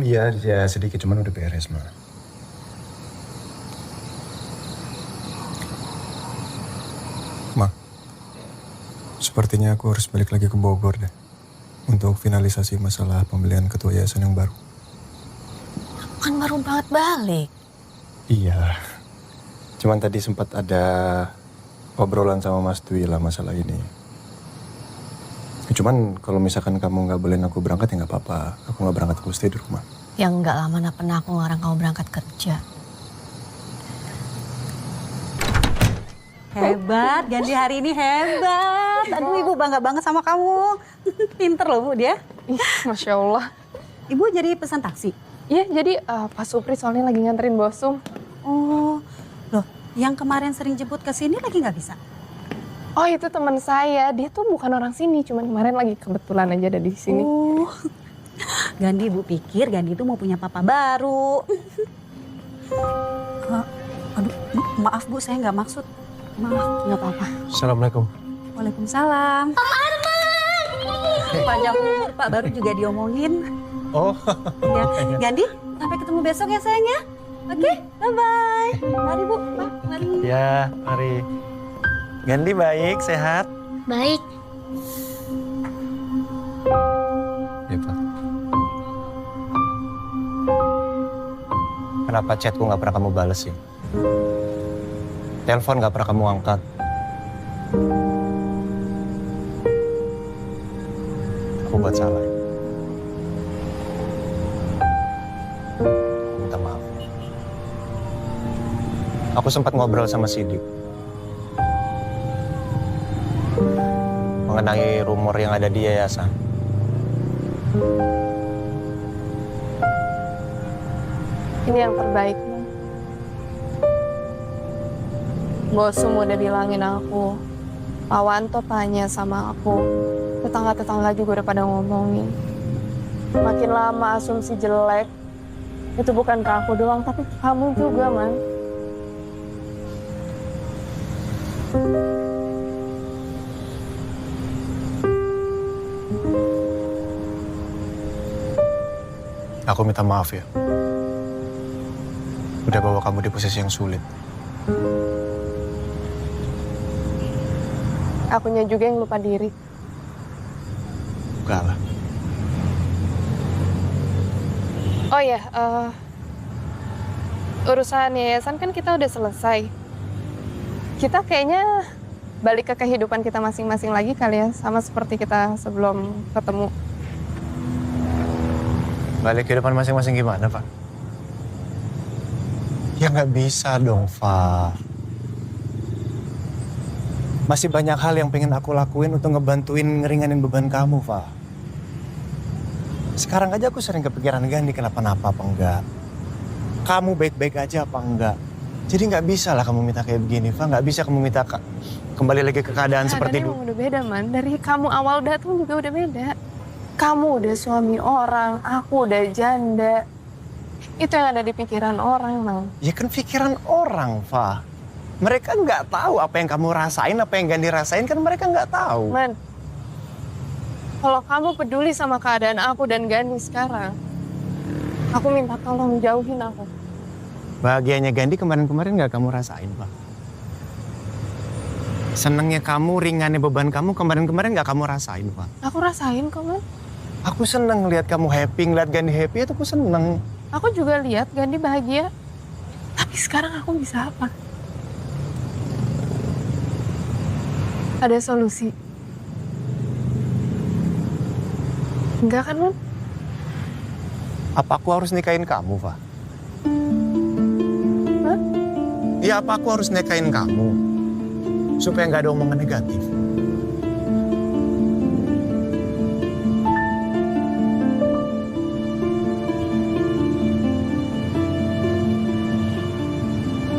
Iya, sedikit cuman udah beres mah. Ma, sepertinya aku harus balik lagi ke Bogor deh. Untuk finalisasi masalah pembelian ketua yayasan yang baru. Kan baru banget balik. Iya. Cuman tadi sempat ada obrolan sama Mas Dwi lah masalah ini. Cuman kalau misalkan kamu nggak bolehin aku berangkat ya nggak apa-apa. Aku nggak berangkat, aku stay di rumah. Yang nggak lama pernah aku ngarang kamu berangkat kerja. Hebat, Gandhi hari ini hebat. Aduh, Ibu bangga banget sama kamu. Pinter loh, Bu, dia. Ih, Masya Allah. Ibu jadi pesan taksi? Iya, jadi Pak Supri soalnya lagi nganterin bosum. Oh, loh, yang kemarin sering jemput ke sini lagi nggak bisa? Oh, itu teman saya. Dia tuh bukan orang sini, cuman kemarin lagi kebetulan aja ada di sini. Oh, Gandhi, Ibu pikir Gandhi itu mau punya papa baru. Aduh, maaf Bu, saya nggak maksud. Maaf, nggak apa-apa. Assalamualaikum. Waalaikumsalam. Pak Arman! Panjang umur Pak, baru juga diomongin. Oh. Ya, Gandhi, sampai ketemu besok ya sayang ya. Oke, bye-bye. Mari Bu, Pak, mari. Ya, mari. Gandhi baik, sehat? Baik. Ya, Pak. Kenapa chatku nggak pernah kamu bales sih? Telepon nggak pernah kamu angkat. Aku buat salah. Minta maaf. Aku sempat ngobrol sama Sidik mengenai rumor yang ada di yayasan. Ini yang terbaik, Bang. Bosum udah bilangin aku. Pak Wanto tanya sama aku. Tetangga-tetangga juga udah pada ngomongin. Makin lama asumsi jelek. Itu bukan ke aku doang, tapi ke kamu juga, Man. Aku minta maaf ya. Udah bawa kamu di posisi yang sulit. Akunya juga yang lupa diri. Enggak lah. Oh ya, urusan yayasan kan kita udah selesai. Kita kayaknya balik ke kehidupan kita masing-masing lagi kali ya, sama seperti kita sebelum ketemu. Balik kehidupan masing-masing gimana, Pak? Ya nggak bisa dong, Fa. Masih banyak hal yang pengen aku lakuin untuk ngebantuin ngeringanin beban kamu, Fa. Sekarang aja aku sering kepikiran Gandhi kenapa-napa apa enggak. Kamu baik-baik aja apa enggak. Jadi nggak bisa lah kamu minta kayak begini, Fa. Nggak bisa kamu minta kembali lagi ke keadaan seperti dulu. Udah beda, Man. Dari kamu awal datang juga udah beda. Kamu udah suami orang, aku udah janda. Itu yang ada di pikiran orang, Man. Ya kan pikiran orang, Fa. Mereka nggak tahu apa yang kamu rasain, apa yang Gandhi rasain, kan mereka nggak tahu. Man, kalau kamu peduli sama keadaan aku dan Gandhi sekarang, aku minta tolong jauhin aku. Bahagianya Gandhi kemarin-kemarin nggak kamu rasain, Pak. Senengnya kamu, ringannya beban kamu kemarin-kemarin nggak kamu rasain, Pak. Aku rasain kok, Man. Aku seneng lihat kamu happy, ngeliat Gandhi happy, itu aku seneng. Aku juga lihat Gandhi bahagia. Tapi sekarang aku bisa apa? Ada solusi? Enggak kan, Man? Apa aku harus nikahin kamu, Pak? Hah? Iya, apa aku harus nikahin kamu? Supaya nggak ada omongan negatif.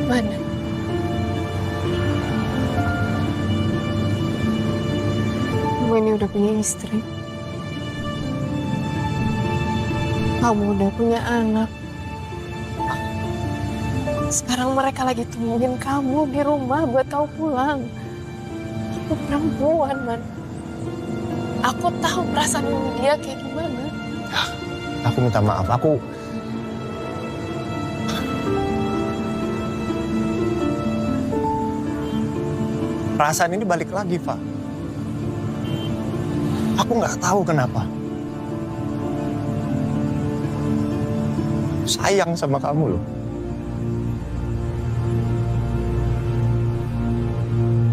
Mana? Kamu ini udah punya istri. Kamu udah punya anak. Sekarang mereka lagi tungguin kamu di rumah buat kau pulang. Aku perempuan, Man. Aku tahu perasaan dia kayak gimana. Aku minta maaf, perasaan ini balik lagi, Pak. Aku nggak tahu kenapa. Sayang sama kamu loh.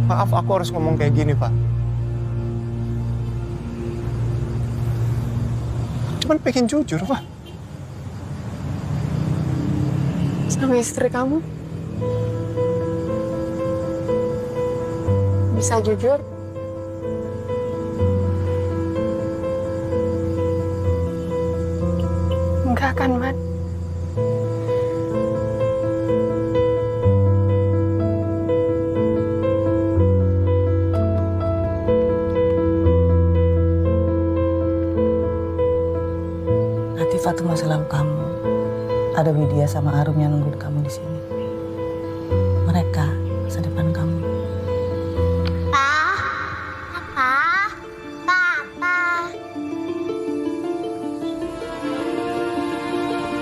Maaf, aku harus ngomong kayak gini, Pak. Cuman pengen jujur, Pak. Sama istri kamu? Bisa jujur? Enggak kan, Man? Latifah tuh masa lalu kamu. Ada Widya sama Arum yang nungguin kamu di sini. Mereka masa depan kamu.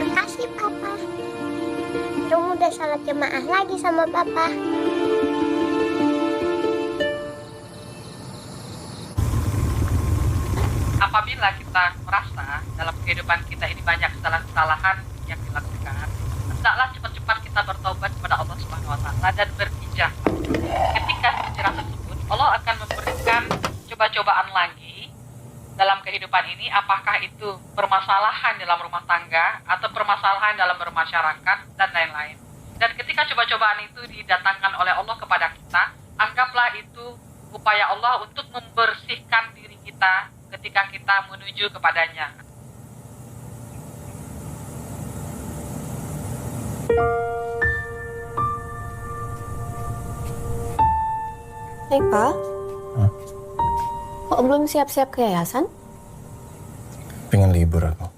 Makasih, Papa. Rum udah salat jemaah lagi sama Papa. Apabila kita merasa dalam kehidupan kita ini banyak kesalahan-kesalahan yang dilakukan, hendaklah cepat-cepat kita bertobat kepada Allah Subhanahu wa taala dan berhijrah. Ketika hijrah tersebut, Allah akan memberikan coba-cobaan lagi dalam kehidupan ini, apakah itu permasalahan dalam rumah tangga atau permasalahan dalam bermasyarakat dan lain-lain. Dan ketika coba-cobaan itu didatangkan oleh Allah kepada kita, anggaplah itu upaya Allah untuk membersihkan diri kita ketika kita menuju kepadanya. Hei, Pak. Kok belum siap-siap ke yayasan? Pengen libur aku.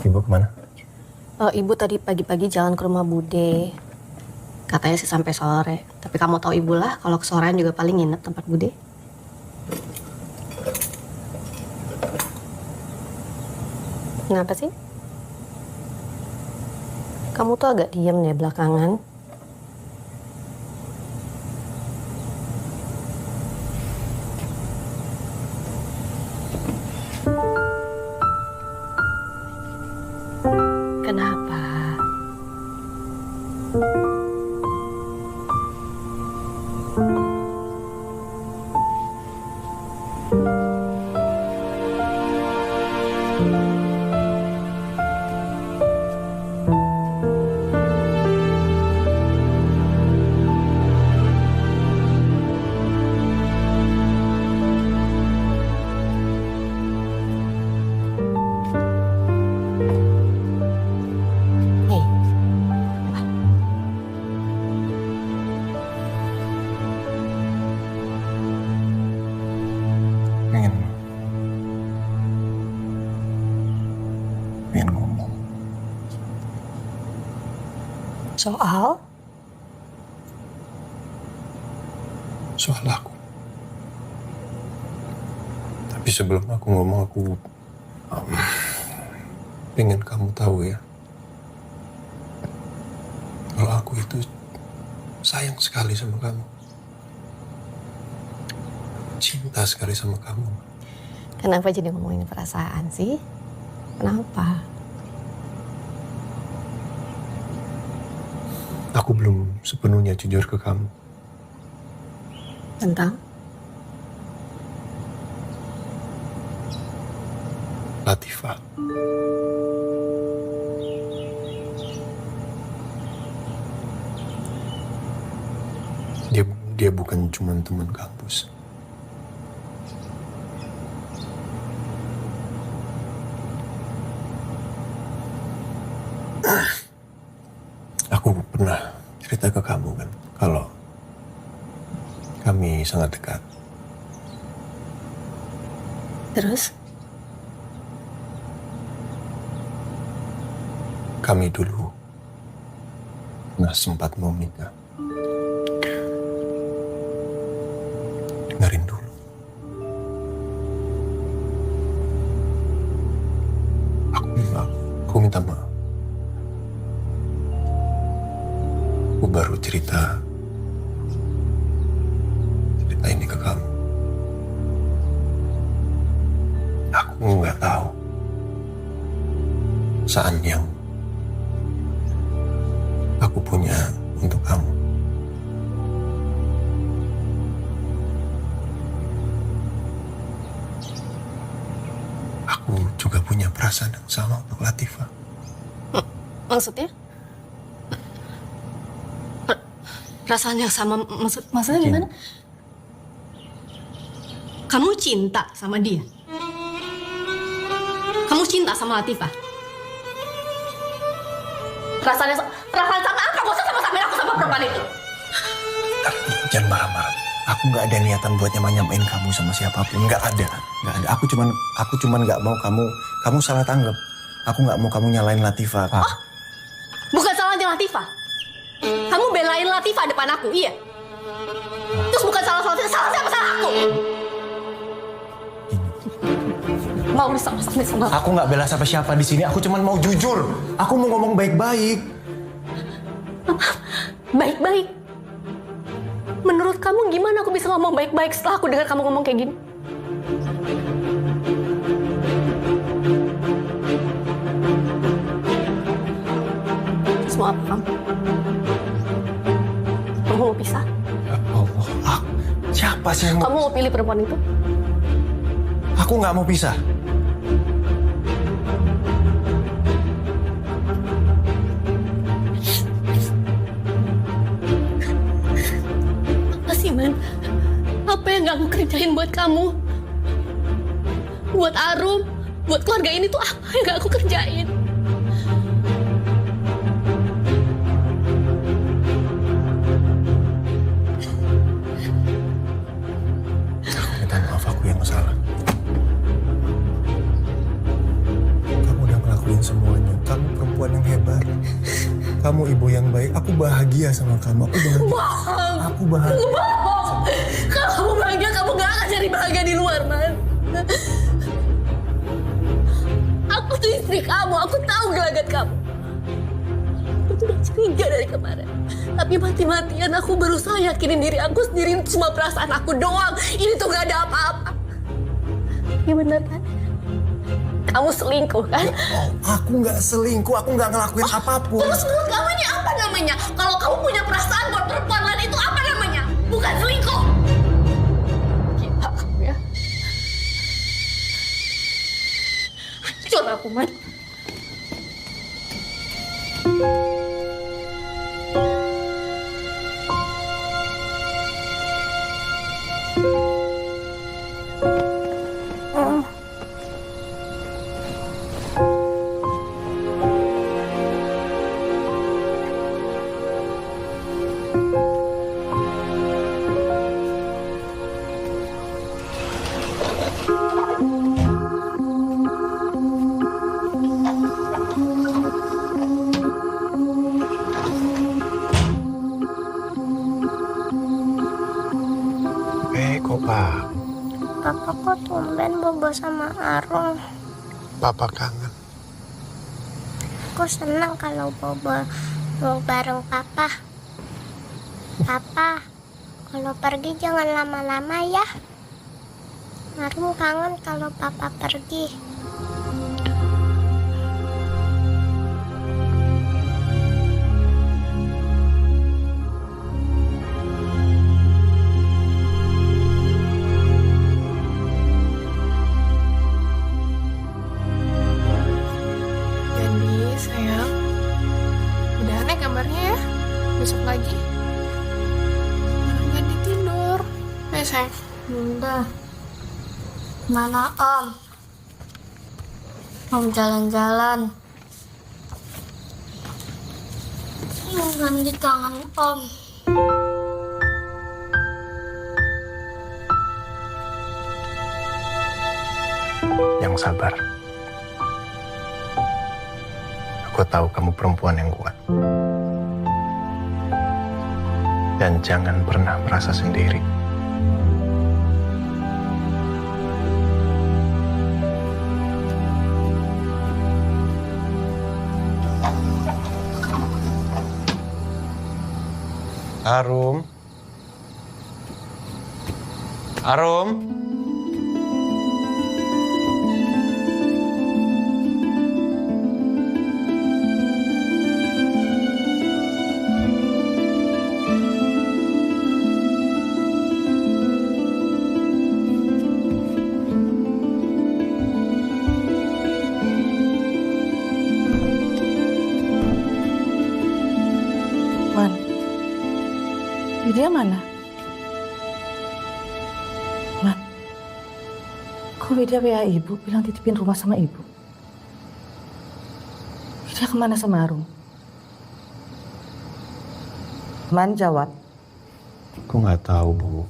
Ibu kemana? Ibu tadi pagi-pagi jalan ke rumah Bude. Katanya sih sampai sore. Tapi kamu tahu ibu lah, kalau kesorean juga paling nginep tempat Bude. Kenapa sih? Kamu tuh agak diem ya belakangan. Kenapa? Soal? Soal aku. Tapi sebelum aku ngomong, aku pengen kamu tahu ya, kalau aku itu sayang sekali sama kamu. Cinta sekali sama kamu. Kenapa jadi ngomongin perasaan sih? Kenapa? Aku belum sepenuhnya jujur ke kamu. Tentang? Latifah. Dia bukan cuma teman kampus. Aku pernah cerita ke kamu kan, kalau kami sangat dekat. Terus? Kami dulu pernah sempat mau menikah. Dengerin dulu. Aku minta maaf. Aku baru cerita ini ke kamu. Aku nggak tahu saat yang aku punya untuk kamu. Aku juga punya perasaan yang sama untuk Latifah. Maksudnya? Perasaan yang sama, maksudnya gimana? Kamu cinta sama dia? Kamu cinta sama Latifah? Perasaan sama apa? Gak usah sama-samain aku sama perempuan itu. Jangan marah-marah. Aku nggak ada niatan buat nyamain kamu sama siapapun. Nggak ada. Aku cuman nggak mau kamu salah tanggap. Aku nggak mau kamu nyalain Latifah. Oh, bukan salahnya Latifah. Kamu belain Latifah depan aku, iya? Terus bukan salah siapa, salah aku. Mau sama aku. Aku nggak bela siapa-siapa di sini. Aku cuman mau jujur. Aku mau ngomong baik-baik. Baik-baik? Menurut kamu gimana aku bisa ngomong baik-baik setelah aku dengar kamu ngomong kayak gini? Semua apa kamu? Kamu mau pisah? Ya Allah, siapa sih yang mau... Kamu mau pilih perempuan itu? Aku nggak mau pisah. Apa sih, Man? Apa yang gak aku kerjain buat kamu? Buat Arum? Buat keluarga ini tuh apa yang gak aku kerjain? Aku minta maaf, aku yang salah. Kamu udah ngelakuin semuanya. Kamu perempuan yang hebat. Kamu ibu yang baik. Aku bahagia sama kamu. Bohong. Aku bahagia. Bohong. Kalau kamu bahagia, kamu gak akan cari bahagia di luar, Man. Aku tuh istri kamu. Aku tahu gelagat kamu. Aku tuh udah curiga dari kemarin. Tapi mati-matian aku berusaha yakinin diri aku sendiri. Cuma perasaan aku doang. Ini tuh gak ada apa-apa. Ya bener kan? Kamu selingkuh kan? Ya, aku nggak selingkuh, aku nggak ngelakuin apapun. Terus menurut kamu ini apa namanya? Kalau kamu punya perasaan buat perempuan lain itu apa namanya? Bukan selingkuh. Gila kamu ya. Hancur aku, Man. capek kok, Pak. Papa kok tumben bobo sama Arum? Papa kangen. Aku senang kalau bobo mau bareng Papa. Papa, kalau pergi jangan lama-lama ya. Arum kangen kalau Papa pergi. Jadi sayang, udahan ya gambarnya ya. Besok lagi. Ganti tidur. Sayang. Udah. Mana Om? Om jalan-jalan. Ganti tangan Om. Yang sabar. Aku tahu kamu perempuan yang kuat. Dan jangan pernah merasa sendiri. Arum. Arum. Man, Widya mana? Man, kok Widya WA ibu bilang titipin rumah sama ibu? Widya kemana sama Arum? Man jawab. Aku nggak tahu, Bu.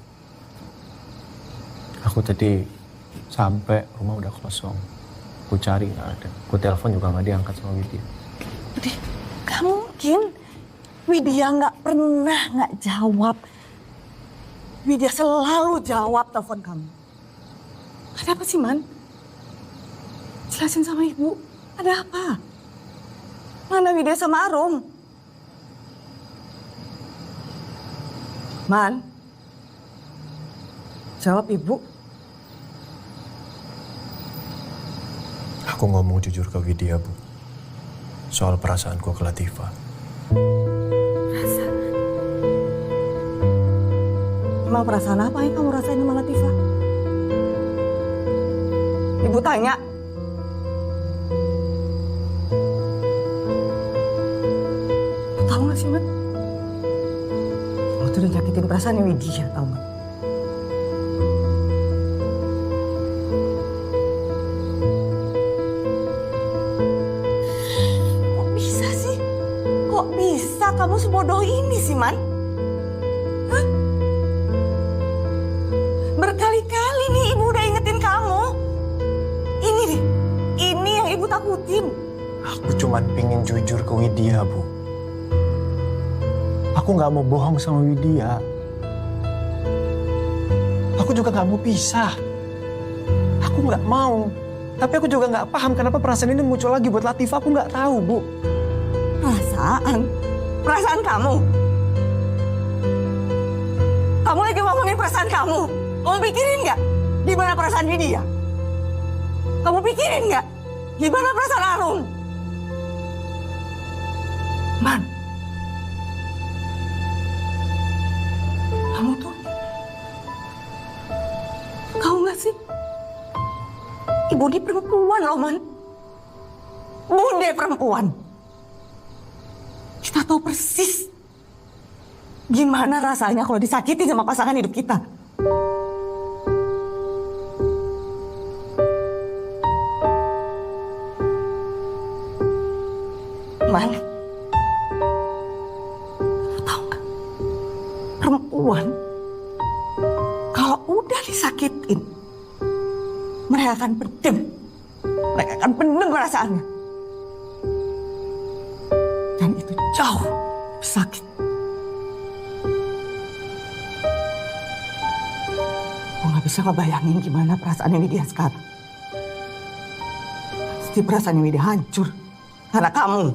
Aku tadi sampai rumah udah kosong. Aku cari nggak ada. Aku telepon juga nggak diangkat sama Widya. Gak mungkin. Widya nggak pernah nggak jawab. Widya selalu jawab telepon kamu. Ada apa sih, Man? Jelasin sama ibu. Ada apa? Mana Widya sama Arum? Man, jawab ibu. Aku ngomong jujur ke Widya, Bu. Soal perasaanku ke Latifah. Emang perasaan apa yang kamu rasain sama Latifah? Ibu tanya. Tahu gak sih, Man? Kamu tuh udah nyakitin perasaannya Widya, tahu gak? Kok bisa sih? Kok bisa kamu sebodoh ini sih, Man? Berkali-kali nih ibu udah ingetin kamu. Ini nih, ini yang ibu takutin. Aku cuma pingin jujur ke Widya, Bu. Aku nggak mau bohong sama Widya. Aku juga nggak mau pisah. Aku nggak mau. Tapi aku juga nggak paham kenapa perasaan ini muncul lagi buat Latifah. Aku nggak tahu, Bu. Perasaan? Perasaan kamu? Kamu lagi ngomongin perasaan kamu? Kamu pikirin nggak gimana perasaan Widya? Kamu pikirin nggak gimana perasaan Arum? Man, kamu tuh tahu nggak sih? Ibu dia perempuan loh, Man. Bude perempuan. Kita tahu persis gimana rasanya kalau disakitin sama pasangan hidup kita. Man, tahu nggak? Perempuan kalau udah disakitin, mereka akan pendem. Mereka akan pendem perasaannya. Dan itu jauh lebih sakit. bisa ngebayangin gimana perasaannya Widya sekarang. Pasti perasaannya Widya hancur karena kamu.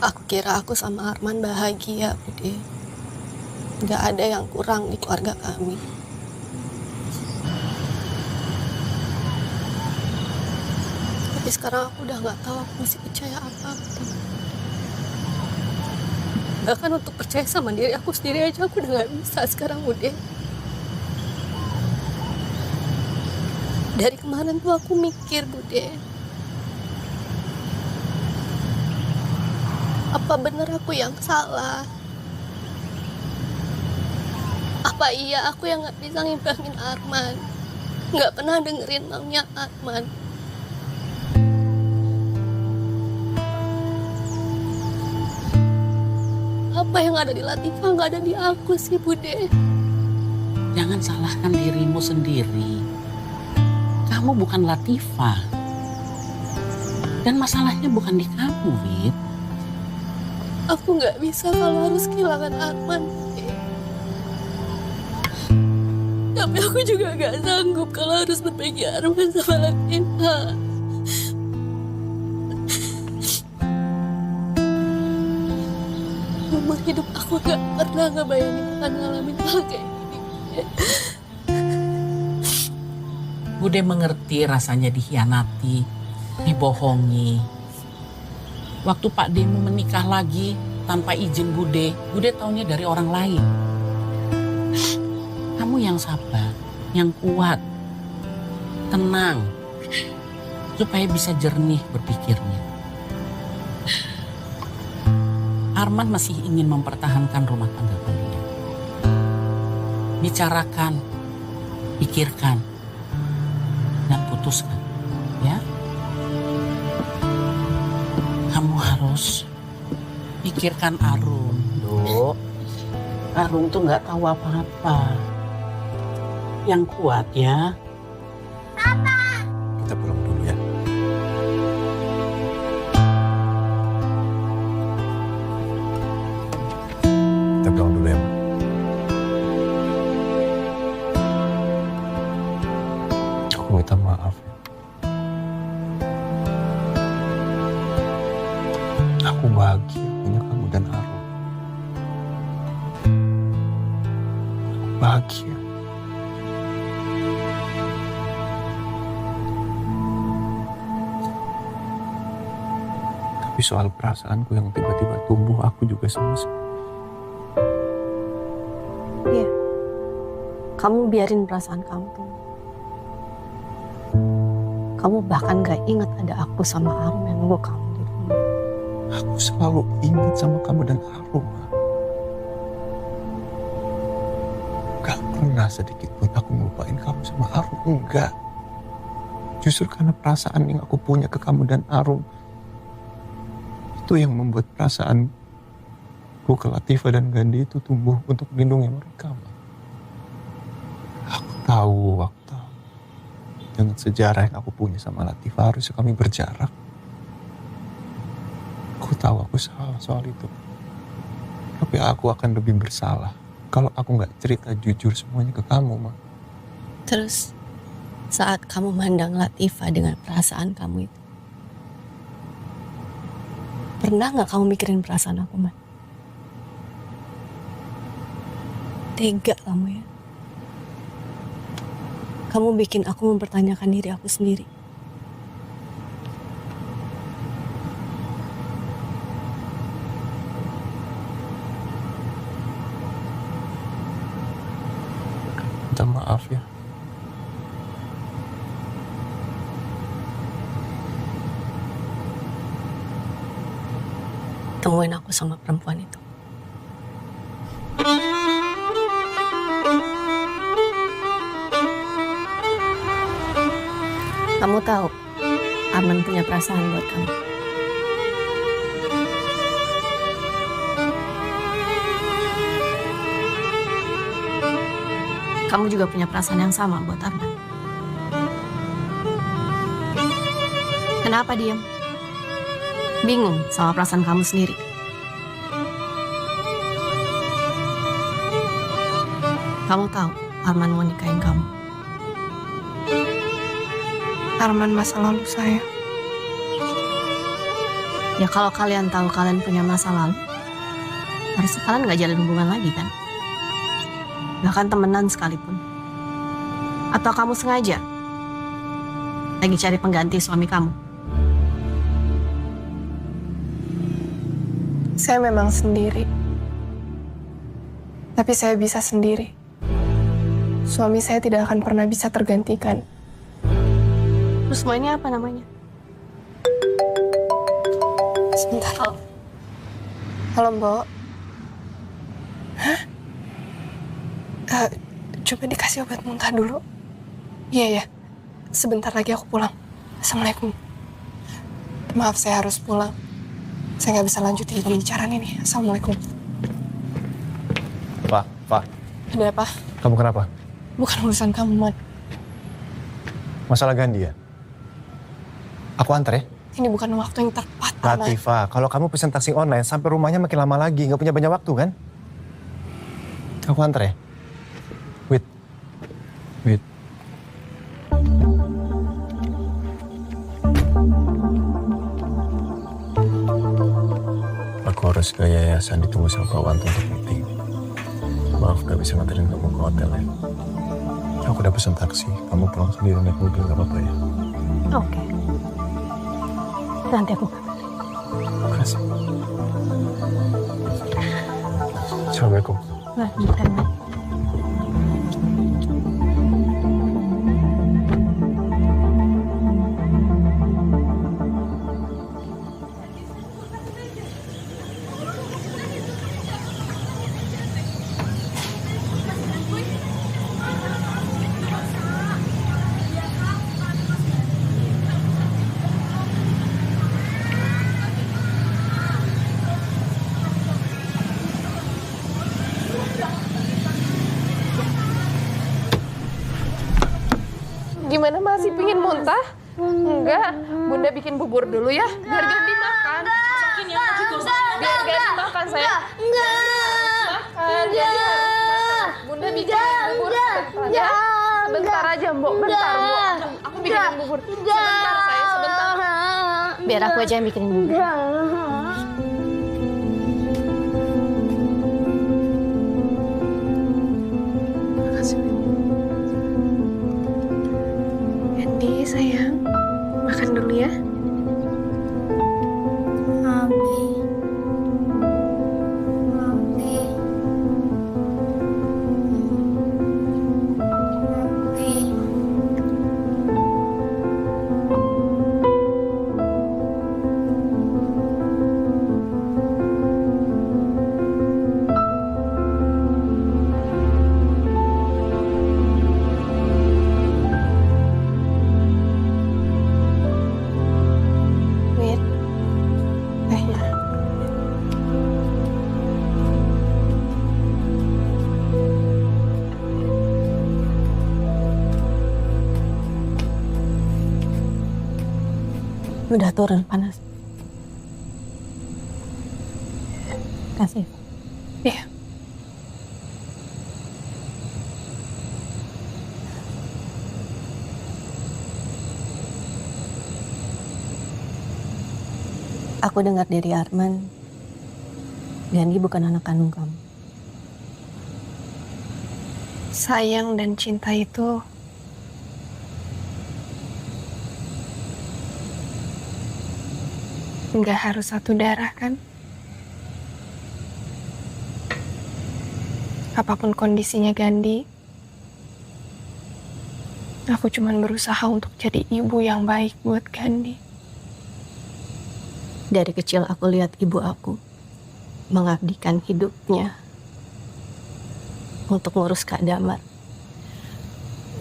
Aku kira aku sama Arman bahagia, Bude. Gak ada yang kurang di keluarga kami. Tapi sekarang aku udah gak tahu aku mesti percaya apa. Bahkan untuk percaya sama diri aku sendiri aja aku udah gak bisa sekarang, Bude. Dari kemarin tuh aku mikir, Bude. Apa benar aku yang salah? Apa iya aku yang gak bisa ngimbangin Arman? Gak pernah dengerin maunya Arman? Apa yang ada di Latifah gak ada di aku sih, Bude? Jangan salahkan dirimu sendiri. Kamu bukan Latifah. Dan masalahnya bukan di kamu, Wid. Aku gak bisa kalau harus kehilangan Arman. Tapi aku juga gak sanggup kalau harus berbagi Arman sama Latifah. Umur hidup aku gak pernah ngebayangin akan ngalamin hal kayak gini. Bude mengerti rasanya dikhianati, dibohongi. Waktu Pak Demu menikah lagi tanpa izin Bude taunya dari orang lain. Kamu yang sabar, yang kuat, tenang, supaya bisa jernih berpikirnya. Arman masih ingin mempertahankan rumah tangga kalian. Bicarakan, pikirkan, dan putuskan, ya. Kamu harus pikirkan Arum, Dok. Arum tuh nggak tahu apa-apa. Yang kuat ya. Kita pulang dulu ya. Kita pulang dulu ya, Ma. Aku minta maaf. Aku bahagia punya kamu dan Arum. Aku bahagia. Tapi soal perasaanku yang tiba-tiba tumbuh, aku juga sama. Iya. Kamu biarin perasaan kamu tumbuh. Kamu bahkan gak ingat ada aku sama Arum yang nunggu kamu di rumah. Aku selalu ingat sama kamu dan Arum. Gak pernah sedikit pun aku ngelupain kamu sama Arum. Enggak. Justru karena perasaan yang aku punya ke kamu dan Arum, itu yang membuat perasaanku ke Latifah dan Gandhi itu tumbuh untuk melindungi mereka. Aku tahu. Dengan sejarah yang aku punya sama Latifah, harusnya kami berjarak. Aku tahu aku salah soal itu. Tapi aku akan lebih bersalah kalau aku nggak cerita jujur semuanya ke kamu, Ma. Terus saat kamu mandang Latifah dengan perasaan kamu itu, pernah nggak kamu mikirin perasaan aku, Man? Tega kamu ya. Kamu bikin aku mempertanyakan diri aku sendiri. Minta maaf ya. Temuin aku sama perempuan itu. Kamu tahu, Arman punya perasaan buat kamu. Kamu juga punya perasaan yang sama buat Arman. Kenapa diam? Bingung sama perasaan kamu sendiri? Kamu tahu Arman mau nikahin kamu. Arman masa lalu saya. Ya kalau kalian tahu kalian punya masa lalu, harusnya kalian gak jalin hubungan lagi kan? Bahkan temenan sekalipun. Atau kamu sengaja lagi cari pengganti suami kamu? Saya memang sendiri. Tapi saya bisa sendiri. Suami saya tidak akan pernah bisa tergantikan. Terus semua ini apa namanya? Sebentar. Halo, Mbok. Hah? Coba dikasih obat muntah dulu. Iya, ya. Sebentar lagi aku pulang. Assalamualaikum. Maaf, saya harus pulang. Saya nggak bisa lanjutin pembicaraan ini. Assalamualaikum. Pak. Ada apa? Kamu kenapa? Bukan urusan kamu, Man. Masalah Gandhi ya? Aku antar ya? Ini bukan waktu yang tepat, Man. Latifah, kalau kamu pesen taksi online sampai rumahnya makin lama lagi, nggak punya banyak waktu kan? Aku antar ya? Wait. Aku harus ke yayasan, ditunggu sama Pak Wanto untuk meeting. Maaf gak bisa nganterin kamu ke hotel ya. Aku udah pesen taksi, kamu pulang sendiri naik mobil gak apa-apa ya? Oke. Nanti aku kabarin. Terima kasih. Assalamualaikum. Waalaikumsalam. Gimana, masih pingin muntah? Enggak, Bunda bikin bubur dulu ya, biar Gandhi makan. Biar Gandhi makan, sayang. Makan, Bunda bikin bubur sebentar ya. Sebentar aja, Mbok. Bentar, Mbok. Aku bikinin bubur. Sebentar, sayang, sebentar. Biar aku aja yang bikinin bubur. Gandhi, sayang. Makan dulu ya. Udah turun panas. Kasih. Iya. Aku dengar dari Arman, Gandhi bukan anak kandung kamu. Sayang dan cinta itu nggak harus satu darah kan? Apapun kondisinya Gandhi, aku cuman berusaha untuk jadi ibu yang baik buat Gandhi. Dari kecil aku lihat ibu aku mengabdikan hidupnya untuk ngurus Kak Damar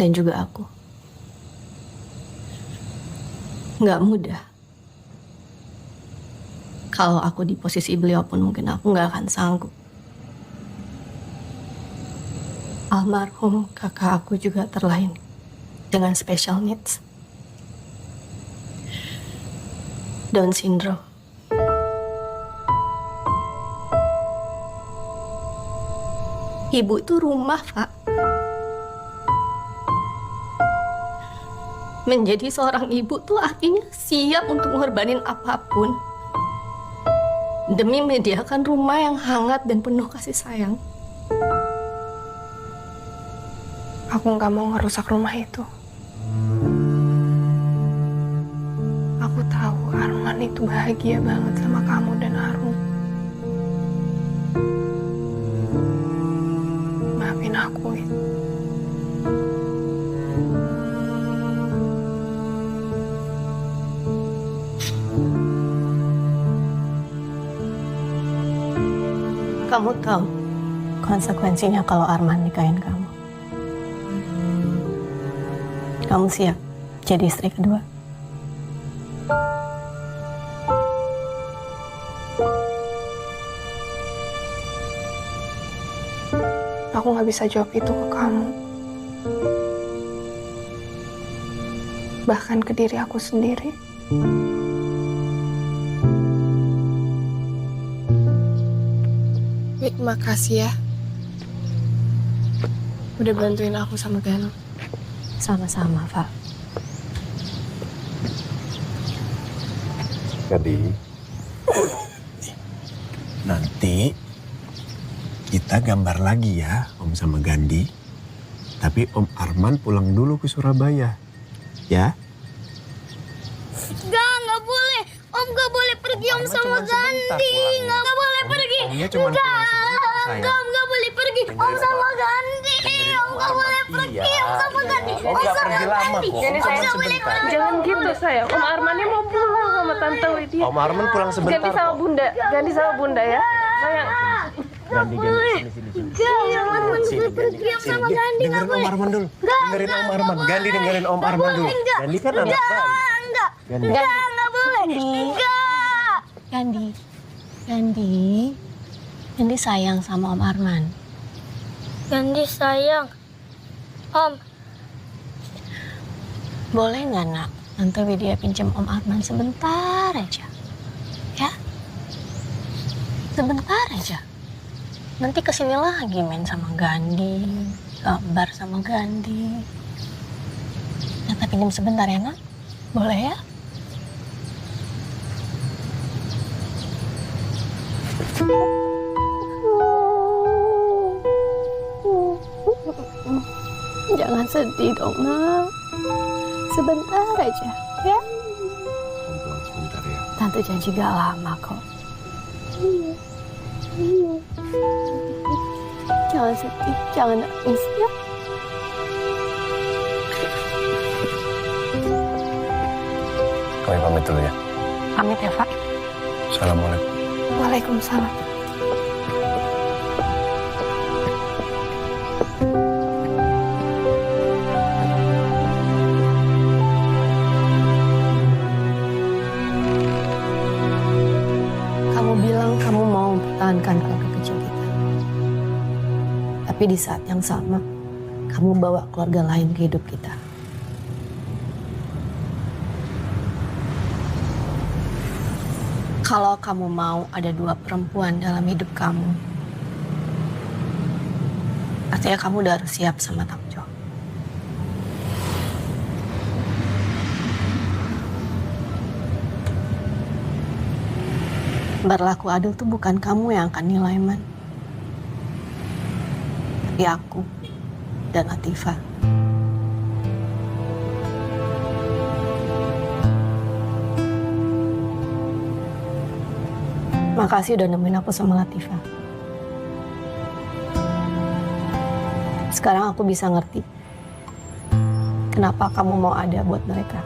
dan juga aku. Nggak mudah. Kalau aku di posisi beliau pun mungkin aku nggak akan sanggup. Almarhum kakak aku juga terlahir dengan special needs, Down syndrome. Ibu itu rumah, Pak. Menjadi seorang ibu tuh artinya siap untuk mengorbanin apapun demi menyediakan rumah yang hangat dan penuh kasih sayang. Aku nggak mau ngerusak rumah itu. Aku tahu Arman itu bahagia banget sama kamu dan Arum. Maafin aku, Wit. Kamu tahu konsekuensinya kalau Arman nikahin kamu. Kamu siap jadi istri kedua? Aku nggak bisa jawab itu ke kamu. Bahkan ke diri aku sendiri. Wik, makasih ya. Udah bantuin aku sama Gano. Sama-sama, Pak. Jadi, nanti kita gambar lagi ya, Om sama Gandhi. Tapi Om Arman pulang dulu ke Surabaya, ya? Nggak boleh. Om nggak boleh pergi Om sama Gandhi. Nggak boleh pergi. Omnya cuma pulang sebentar, sayang. Om nggak boleh pergi Om sama Gandhi. Om nggak boleh pergi Om sama Gandhi. Om nggak pergi lama kok. Jadi Om saya cuma nggak boleh sebentar. Jangan gitu sayang. Om Armannya mau pulang sama Tante Widya. Om Arman pulang sebentar Ganti sama kok. Bunda. Ganti sama Bunda ya. Sayang. Gandhi, sini. Jangan pergi Om sama Gandhi. Dengerin Om Arman dulu. Dengerin Om Arman. Gandhi dengerin Om Arman dulu. Gandhi kan anak baik. Enggak. Gandhi. Nggak boleh. Enggak. Gandhi sayang sama Om Arman. Gandhi sayang. Om. Boleh nggak, Nak? Tante Widya pinjam Om Arman sebentar aja. Ya? Sebentar aja. Nanti kesini lagi main sama Gandhi, gambar sama Gandhi. Tante pinjam sebentar ya, Nak? Boleh ya? Jangan sedih dong, Nak. Sebentar aja, ya? Om pulang sebentar ya. Tante janji gak lama kok. Jangan sedih, jangan nangis ya. Kami pamit dulu ya. Pamit ya, Pak. Assalamualaikum. Waalaikumsalam. Kamu bilang kamu mau mempertahankan keluarga kecil kita. Tapi di saat yang sama, kamu bawa keluarga lain ke hidup kita. Kalau kamu mau ada 2 perempuan dalam hidup kamu, artinya kamu udah harus siap sama tanggung jawab. Berlaku adil tuh bukan kamu yang akan nilai, Man. Tapi aku dan Latifah. Makasih udah nemuin aku sama Latifah. Sekarang aku bisa ngerti kenapa kamu mau ada buat mereka.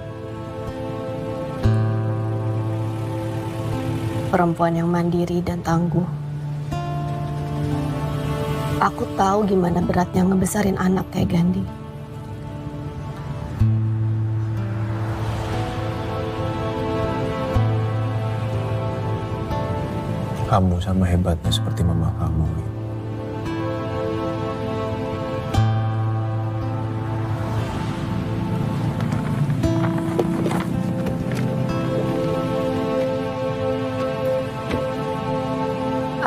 Perempuan yang mandiri dan tangguh. Aku tahu gimana beratnya ngebesarin anak kayak Gandhi. Kamu sama hebatnya seperti mama kamu.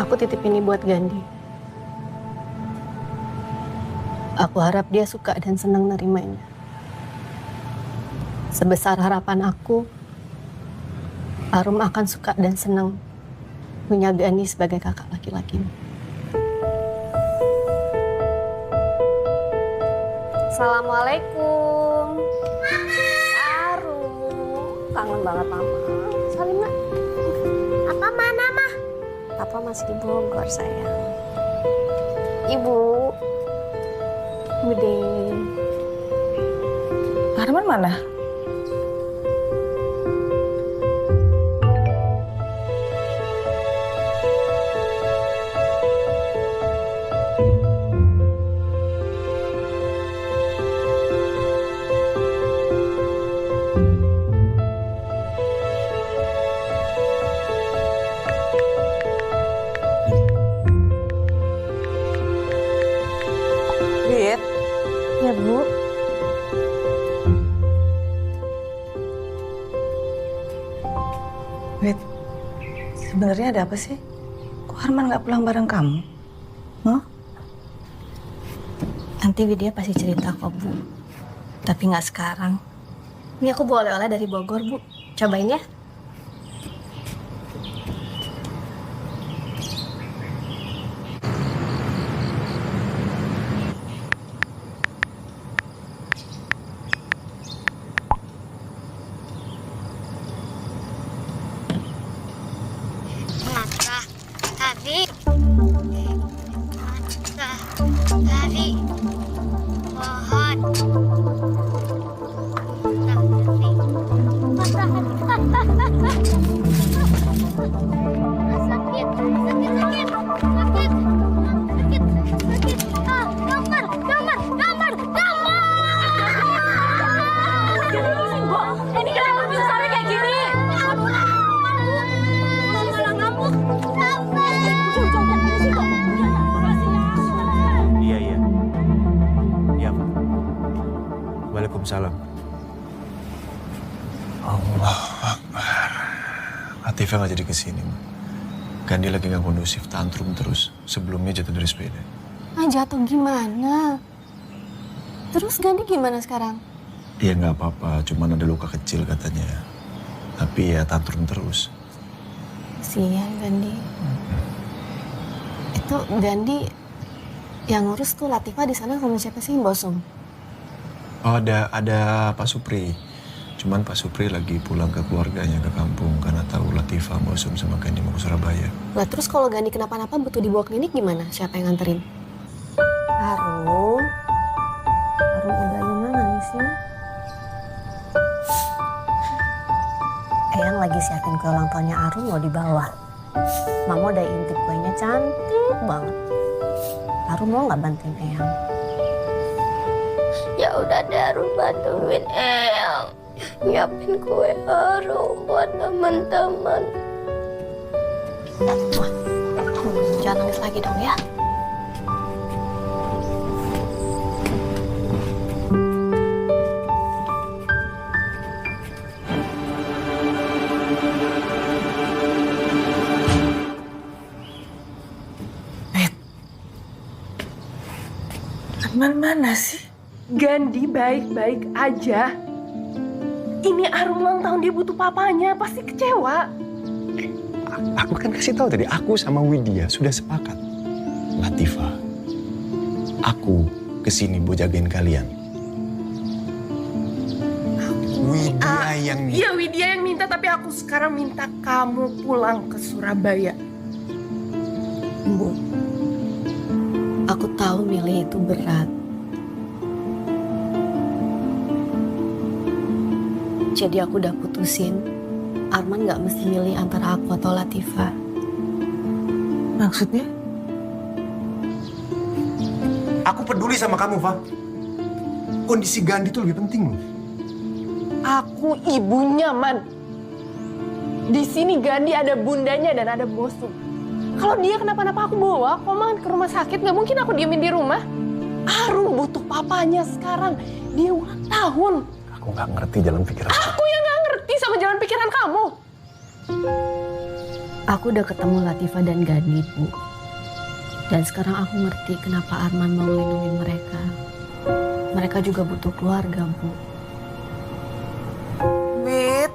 Aku titip ini buat Gandhi. Aku harap dia suka dan senang nerimanya. Sebesar harapan aku, Arum akan suka dan senang punya Gandhi sebagai kakak laki-laki. Assalamualaikum. Arum, kangen banget mama. Salim, Nak. Apa mana, Mah? Papa masih di Bogor, sayang. Ibu. Bude. Arman mana? Wit. Ya, Bu. Wit, sebenarnya ada apa sih? Kok Arman nggak pulang bareng kamu? Huh? Nanti Widya pasti cerita kok, Bu. Tapi nggak sekarang. Ini aku bawa oleh-oleh dari Bogor, Bu. Cobain ya. Tadi. Dari pohon. Sakit, sakit, sakit, sakit, sakit, sakit. Ah, gambar, gambar, gambar, gambar. Ini kenapa bisa sampai kayak gini? Malah ngamuk. Iya, iya. Iya, Pak. Waalaikumsalam. Allah Akbar. Latifah nggak jadi kesini, Ma. Gandhi lagi nggak kondusif, tantrum terus. Sebelumnya jatuh dari sepeda. Ah, jatuh gimana? Terus Gandhi gimana sekarang? Dia nggak apa-apa, cuman ada luka kecil katanya. Tapi ya tantrum terus. Kasihan Gandhi. Itu Gandhi yang ngurus tuh Latifah di sana sama siapa sih, Bosum? Oh, ada Pak Supri. Cuman Pak Supri lagi pulang ke keluarganya ke kampung karena tahu Latifah, Bosum sama Gandhi mau ke Surabaya. Lah terus kalau Gandhi kenapa-napa butuh dibawa klinik gimana? Siapa yang nganterin? Arum. Arum udah gimana sih? Eyang lagi siapin kue ulang tahunnya Arum mau dibawa. Mama udah intip kuenya cantik banget. Arum mau nggak bantuin Eyang? Ya udah deh, Arum bantuin Eyang. Nyiapin kue Arum buat teman-teman. Jangan nangis lagi dong ya. Arman mana sih? Gandhi baik-baik aja. Ini Arum ulang tahun, dia butuh papanya, pasti kecewa. Aku kan kasih tahu tadi, aku sama Widya sudah sepakat. Latifah, aku kesini buat jagain kalian. Widya yang minta. Iya, Widya yang minta, tapi aku sekarang minta kamu pulang ke Surabaya. Bu, aku tahu milih itu berat. Jadi aku udah putusin, Arman gak mesti milih antara aku atau Latifah. Maksudnya? Aku peduli sama kamu, Fa. Kondisi Gandhi itu lebih penting loh. Aku ibunya, Man. Di sini Gandhi ada bundanya dan ada bosku. Kalau dia kenapa-napa aku bawa Koman ke rumah sakit, nggak mungkin aku diemin di rumah. Arum butuh papanya sekarang. Dia ulang tahun. Aku nggak ngerti jalan pikiran. Aku yang nggak ngerti sama jalan pikiran kamu. Aku udah ketemu Latifah dan Gandhi, Bu. Dan sekarang aku ngerti kenapa Arman mau melindungi mereka. Mereka juga butuh keluarga, Bu. Wit,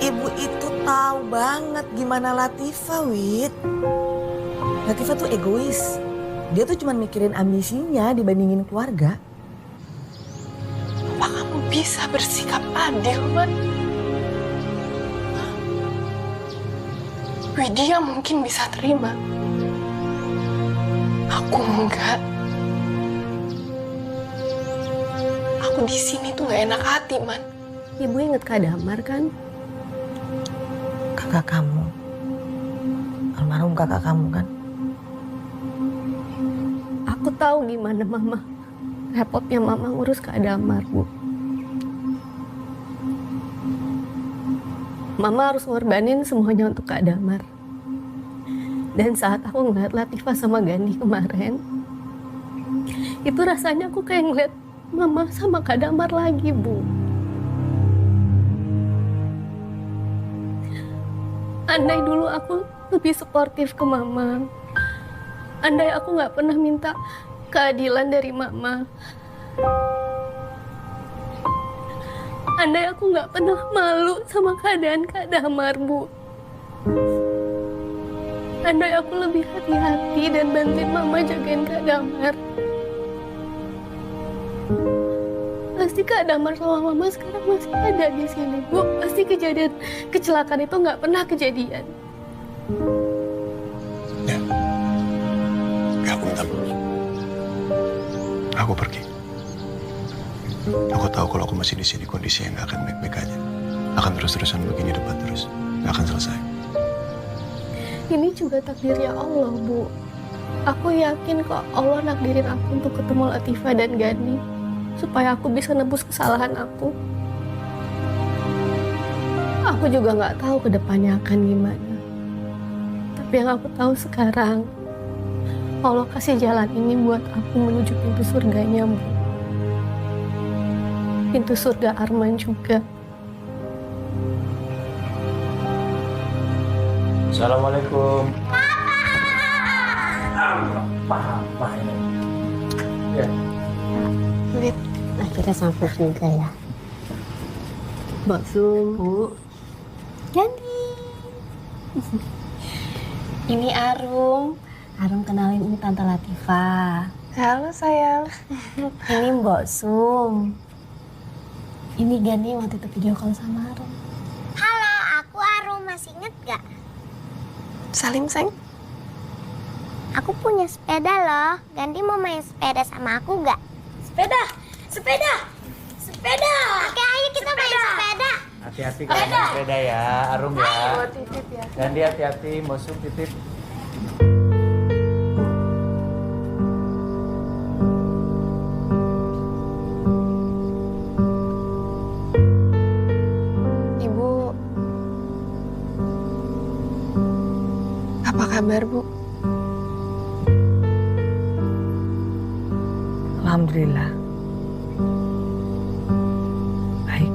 ibu itu tahu banget gimana Latifah, Wit. Latifah tuh egois. Dia tuh cuma mikirin ambisinya dibandingin keluarga. Apa kamu bisa bersikap adil, Man? Widya mungkin bisa terima. Aku enggak. Aku di sini tuh nggak enak hati, Man. Ibu inget Kak Damar kan? Kakak kamu. Almarhum kakak kamu kan? Aku tahu gimana Mama. Repotnya Mama ngurus Kak Damar, Bu. Mama harus ngorbanin semuanya untuk Kak Damar. Dan saat aku ngeliat Latifah sama Gandhi kemarin, itu rasanya aku kayak ngeliat Mama sama Kak Damar lagi, Bu. Andai dulu aku lebih suportif ke Mama, andai aku nggak pernah minta keadilan dari Mama, andai aku nggak pernah malu sama keadaan Kak Damar, Bu, andai aku lebih hati-hati dan bantuin Mama jagain Kak Damar, pasti Kak Damar sama Mama sekarang masih ada di sini, Bu. Pasti kecelakaan itu nggak pernah kejadian. Ya. Aku minta maaf. Aku pergi. Aku tahu kalau aku masih di sini kondisinya nggak akan baik-baik aja. Akan terus-terusan begini debat terus. Nggak akan selesai. Ini juga takdirnya Allah, Bu. Aku yakin kok Allah nakdirin aku untuk ketemu Latifah dan Gandhi, supaya aku bisa nebus kesalahan aku. Aku juga nggak tahu ke depannya akan gimana. Tapi yang aku tahu sekarang, Allah kasih jalan ini buat aku menuju pintu surganya, Bu. Pintu surga Arman juga. Assalamualaikum. Papa ini. Ya. Wit, akhirnya sampai juga ya. Mbak Sum, Bu. Gandhi. Ini Arum. Arum kenalin ini Tante Latifah. Halo, sayang. Ini Mbak Sum. Ini Gandhi waktu itu video call sama Arum. Halo, aku Arum. Masih inget gak? Salim, sayang. Aku punya sepeda loh. Gandhi mau main sepeda sama aku gak? Sepeda! Sepeda! Sepeda! Oke, ayo kita main sepeda. Hati-hati kalau main sepeda ya, Arum ya. Buat titip ya. Gandhi hati-hati, Mosum titip. Ibu, apa kabar, Bu? Alhamdulillah. Baik.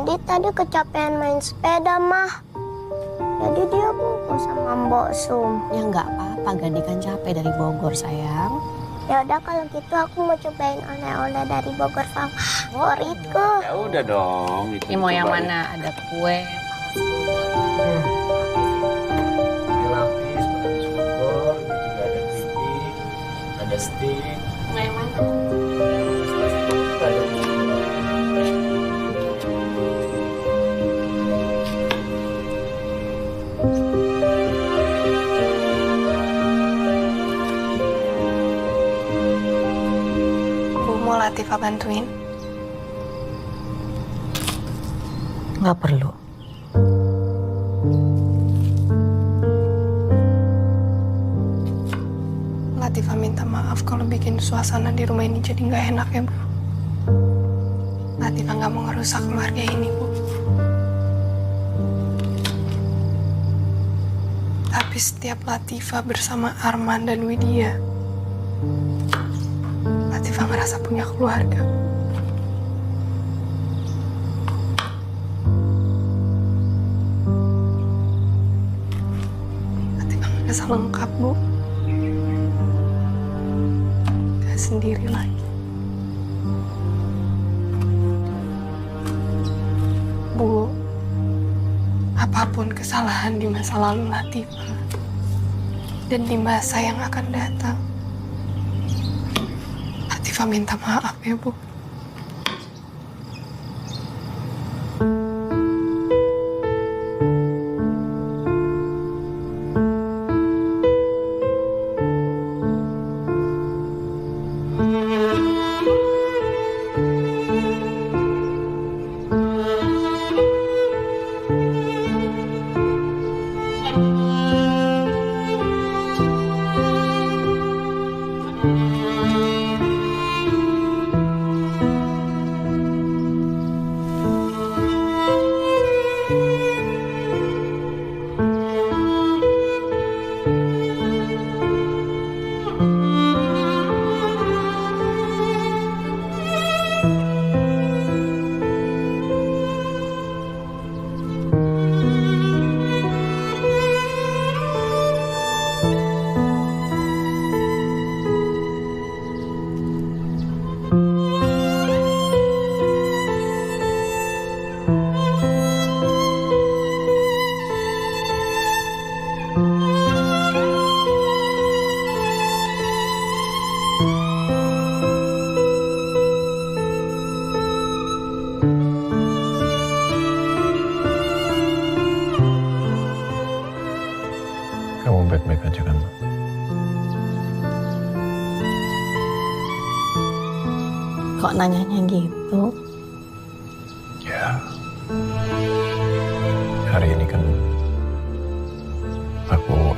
Gandhi tadi kecapean main sepeda, Mah. Jadi dia bohong sama Mbok Sum. Ya nggak apa-apa, Gandhi kan capek dari Bogor, sayang. Ya udah kalau gitu aku mau cobain oleh-oleh dari Bogor favoritku. Ya udah dong. Ini mau yang mana? Ada kue, Ini lapis, lapis Bogor, ini juga ada keripik, ada steak. Yang mana? Bu, mau Latifah bantuin? nggak perlu. Latifah minta maaf kalau bikin suasana di rumah ini jadi nggak enak ya, Bu. Latifah nggak mau ngerusak keluarga ini, Bu. Tapi setiap Latifah bersama Arman dan Widya, Latifah ngerasa punya keluarga. Latifah ngerasa lengkap, Bu. Gak sendiri lagi. Bu, apapun kesalahan di masa lalu Latifah dan di masa yang akan datang, Latifah minta maaf ya, Bu. Kamu baik-baik aja kan, Ma? Kok nanyanya gitu? Ya. Hari ini kan aku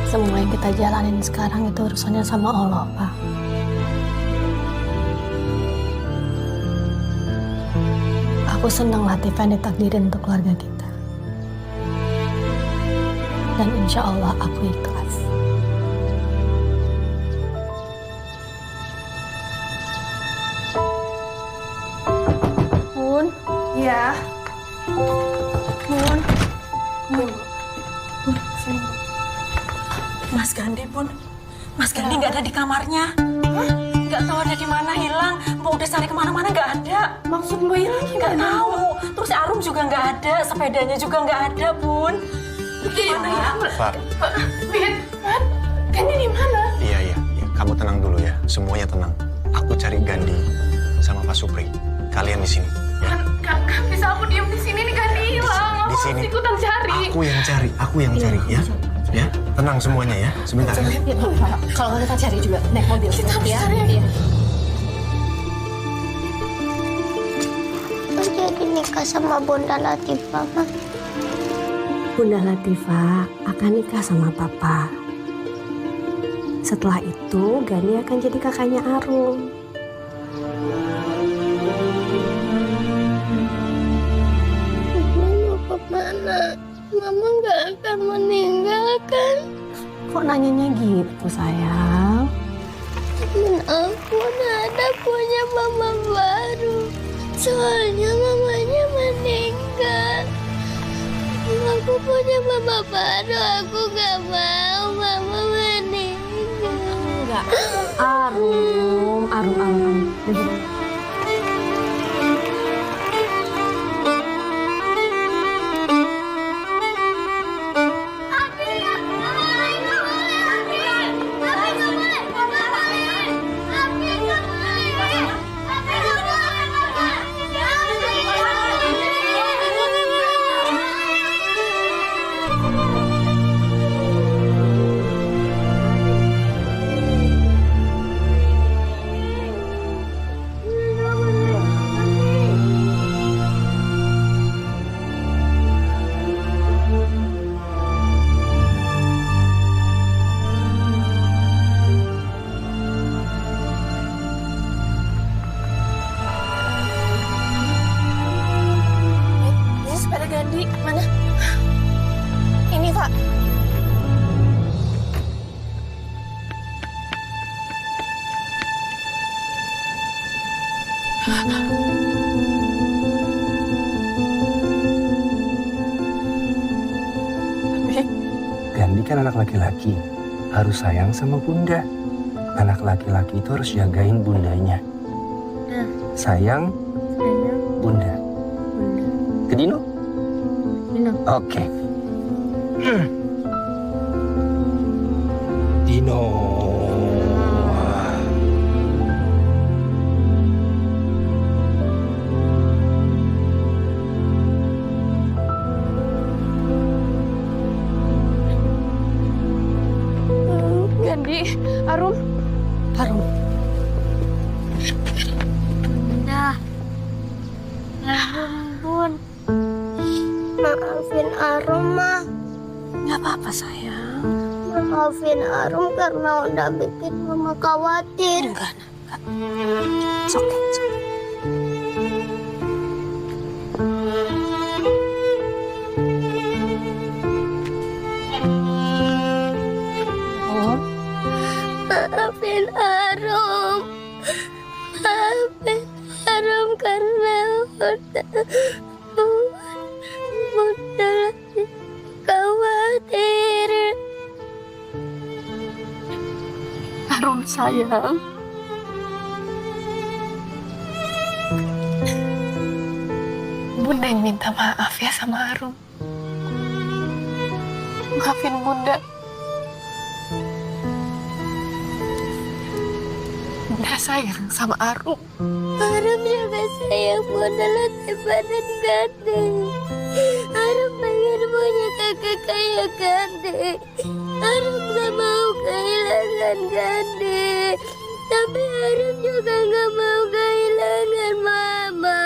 Semua yang kita jalanin sekarang itu urusannya sama Allah, Pak. Aku senang Latifah ditakdirin untuk keluarga kita. Dan insya Allah aku ikhlas. Bun, ya. Bun, Bun, sini. Mas Gandhi pun, Mas Gandhi nggak ada di kamarnya. Nggak tahu ada di mana, hilang. Mbak udah cari kemana-mana nggak ada. Maksud Mbak hilang Nggak tahu. Terus Arum juga nggak ada, sepedanya juga nggak ada, Bun. Gimana ya? Far. Win, Man, Gandhi di mana? Iya. Kamu tenang dulu ya. Semuanya tenang. Aku cari Gandhi sama Pak Supri. Kalian di sini. Ya. Kan bisa aku diem di sini nih, Gandhi hilang. Di Aku sini. harus ikutan cari. Aku yang cari ya. Ya, tenang semuanya ya. Sebentar. Kalau kita cari juga naik mobil. Kita harus cari. Aku jadi nikah sama Bunda Latifah, Mah. Bunda Latifah akan nikah sama Papa. Setelah itu, Gandhi akan jadi kakaknya Arum. Mama mau kemana? Mama nggak akan meninggalkan. Kok nanyanya gitu, sayang? maafin aku, Nada punya mama baru. Soalnya mamanya meninggal. Aku punya mama baru, aku gak mau mama meninggal. Enggak. Arum. Ini sepeda Gandhi, mana? Ini, Pak. Gandhi kan anak laki-laki, harus sayang sama bunda. Anak laki-laki itu harus jagain bundanya. Sayang, bunda. Ke Dino? Oke. Dino. Gandhi, Arum. Bunda, Bun. Maafin Arum, Ma. Gak apa-apa sayang. Maafin Arum karena udah bikin Mama khawatir. Enggak. It's okay. Maafin Arum. Maafin Arum karena udah khawatir. Arum sayang. Bunda yang minta maaf ya sama Arum. Maafin Bunda. Bunda sayang sama Arum. Arum juga sayang Bunda Latifah dan Gandhi. Arum pengen punya kakak kayak Gandhi. Arum gak mau kehilangan Gandhi. Tapi Arum juga gak mau kehilangan Mama.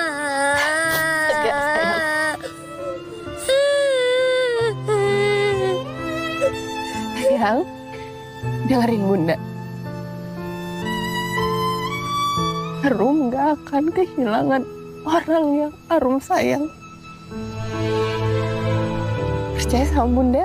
Sayang, dengerin Bunda. Arum gak akan kehilangan orang yang Arum sayang. Percaya sama Bunda?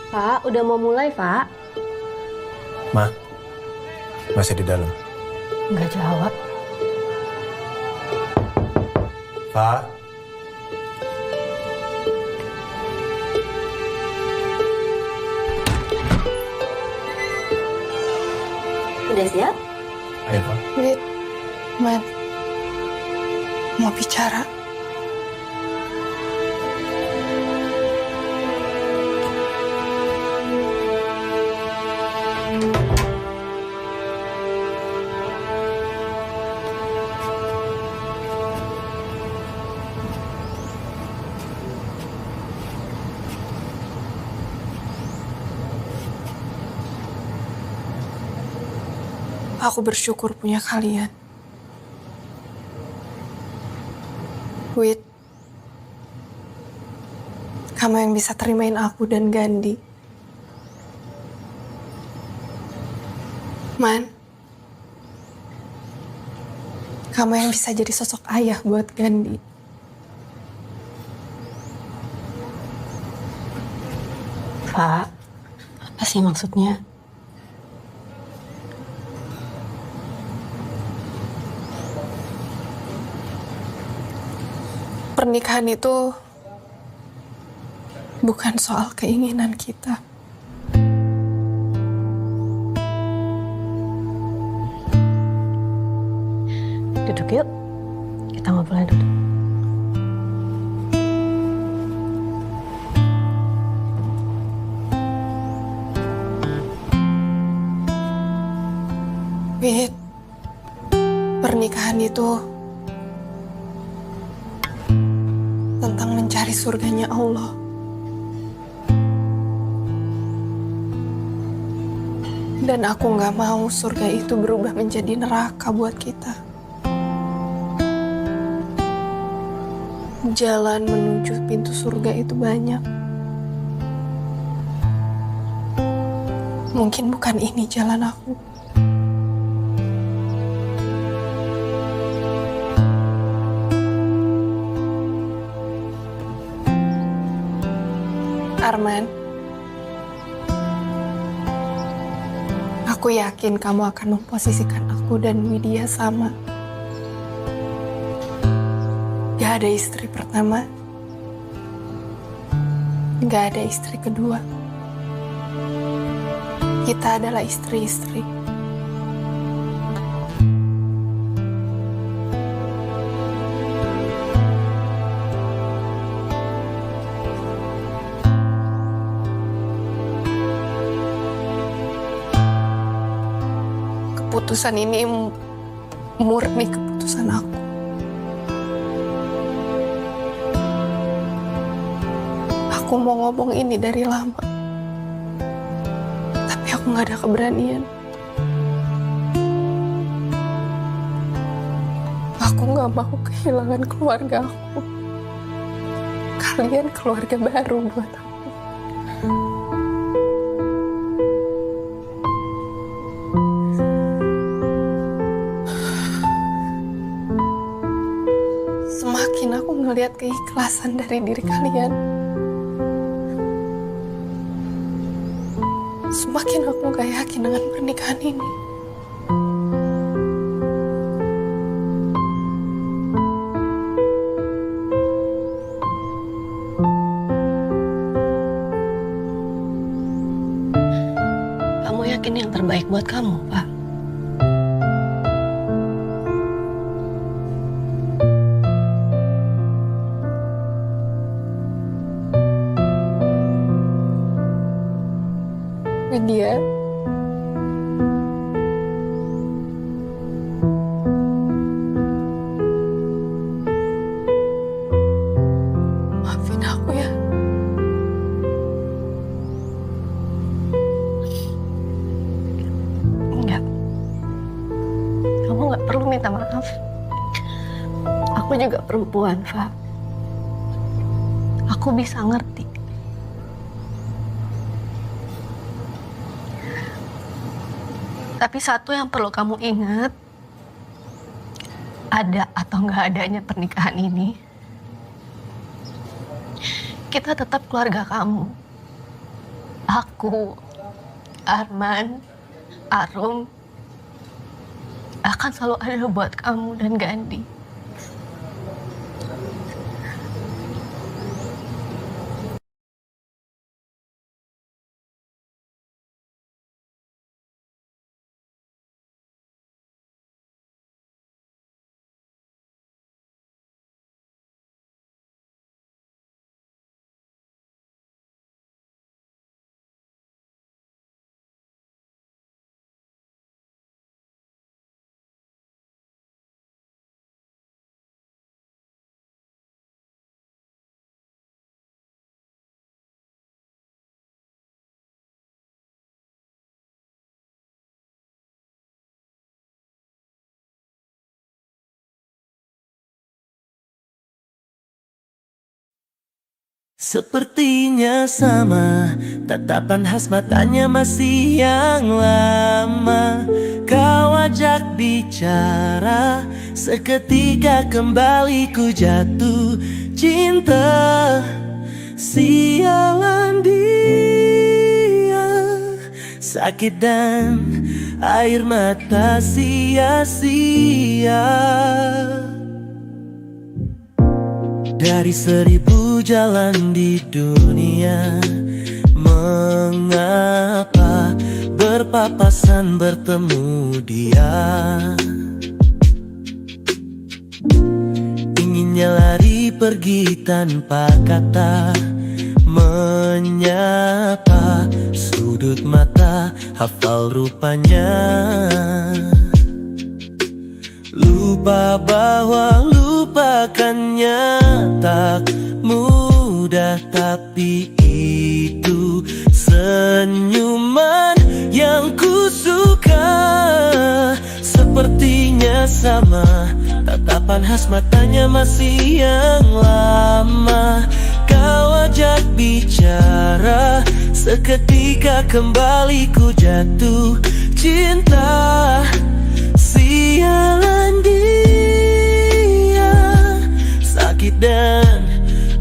Pak, udah mau mulai, Pak. Ma, masih di dalam. Nggak jawab. Pak. Udah siap? Ayo, Pak. Wait, Man. Mau bicara. Aku bersyukur punya kalian. Wit, kamu yang bisa terimain aku dan Gandhi. Man, kamu yang bisa jadi sosok ayah buat Gandhi. Pak, apa sih maksudnya? Pernikahan itu bukan soal keinginan kita. Duduk yuk. Kita ngobrol duduk. Wit, pernikahan itu tentang mencari surganya Allah. Dan aku gak mau surga itu berubah menjadi neraka buat kita. Jalan menuju pintu surga itu banyak. Mungkin bukan ini jalan aku. Arman, aku yakin kamu akan memposisikan aku dan Widya sama. Gak ada istri pertama, gak ada istri kedua. Kita adalah istri-istri. Keputusan ini murni keputusan aku. Aku mau ngomong ini dari lama, tapi aku gak ada keberanian. Aku gak mau kehilangan keluarga aku. Kalian keluarga baru buat aku. Semakin aku ngelihat keikhlasan dari diri kalian, semakin aku gak yakin dengan pernikahan ini. Kamu yakin yang terbaik buat kamu, Pak? Widya, maafin aku ya. Enggak. Kamu nggak perlu minta maaf. Aku juga perempuan, Fa. Aku bisa ngerti. Tapi satu yang perlu kamu ingat, ada atau nggak adanya pernikahan ini, kita tetap keluarga kamu. Aku, Arman, Arum, akan selalu ada buat kamu dan Gandhi. Sepertinya sama, tatapan khas matanya masih yang lama. Kau ajak bicara, seketika kembali ku jatuh cinta. Sialan dia, sakit dan air mata sia-sia. Dari 1000 jalan di dunia, mengapa berpapasan bertemu dia? Inginnya lari pergi tanpa kata, menyapa sudut mata, hafal rupanya. Lupa bahwa lupakannya tak mudah, tapi itu senyuman yang ku suka. Sepertinya sama, tatapan khas matanya masih yang lama. Kau ajak bicara, seketika kembali ku jatuh cinta. Sialan dia, sakit dan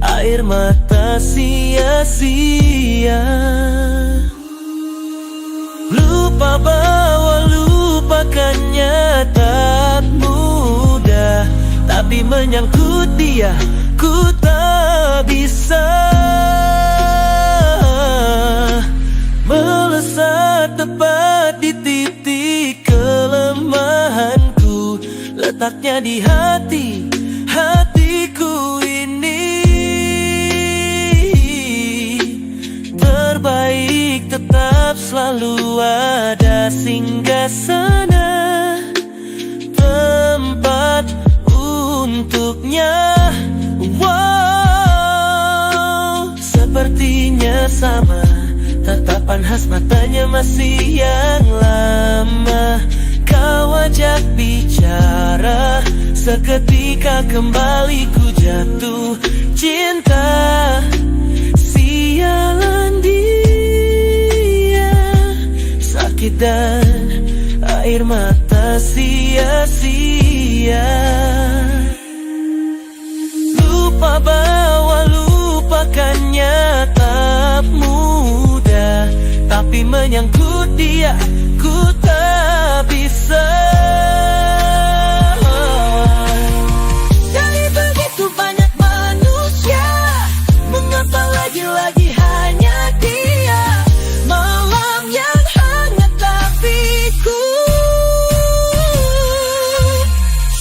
air mata sia-sia. Lupa bahwa lupakannya tak mudah, tapi menyangkut dia ku tak bisa. Melesat tepat di titik kelemahanku, letaknya di hatiku ini. Terbaik tetap selalu ada singgasana, tempat untuknya. Wow, sepertinya sama, tatapan khas matanya masih yang lama. Kau ajak bicara, seketika kembali ku jatuh cinta. Sialan dia, sakit dan air mata sia-sia. Lupa bahwa lupakannya tak mudah, tapi menyangkut dia ku tak bisa. Dari begitu banyak manusia, mengapa lagi-lagi hanya dia? Malam yang hangat tapi ku.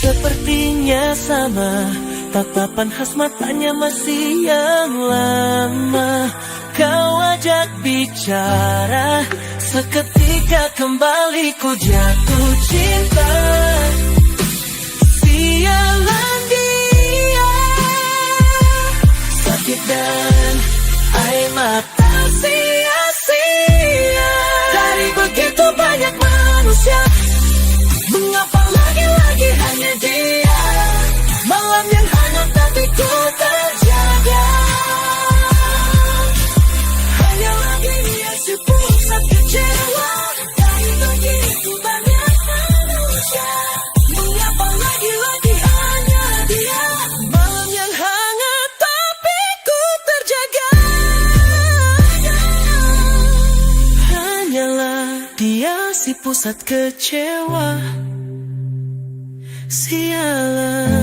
Sepertinya sama, tatapan khas matanya masih yang lama. Kau ajak bicara, seketika kembali ku jatuh cinta. Sialan dia, sakit dan air mata sia-sia. Dari begitu banyak manusia, mengapa lagi-lagi hanya dia? Malam yang hangat tapi ku terjaga. Hanya lagi dia si pusat kecewa. Dari begitu banyak manusia, mengapa lagi-lagi hanya dia? Malam yang hangat tapi ku terjaga. Hanyalah dia si pusat kecewa. Sialan.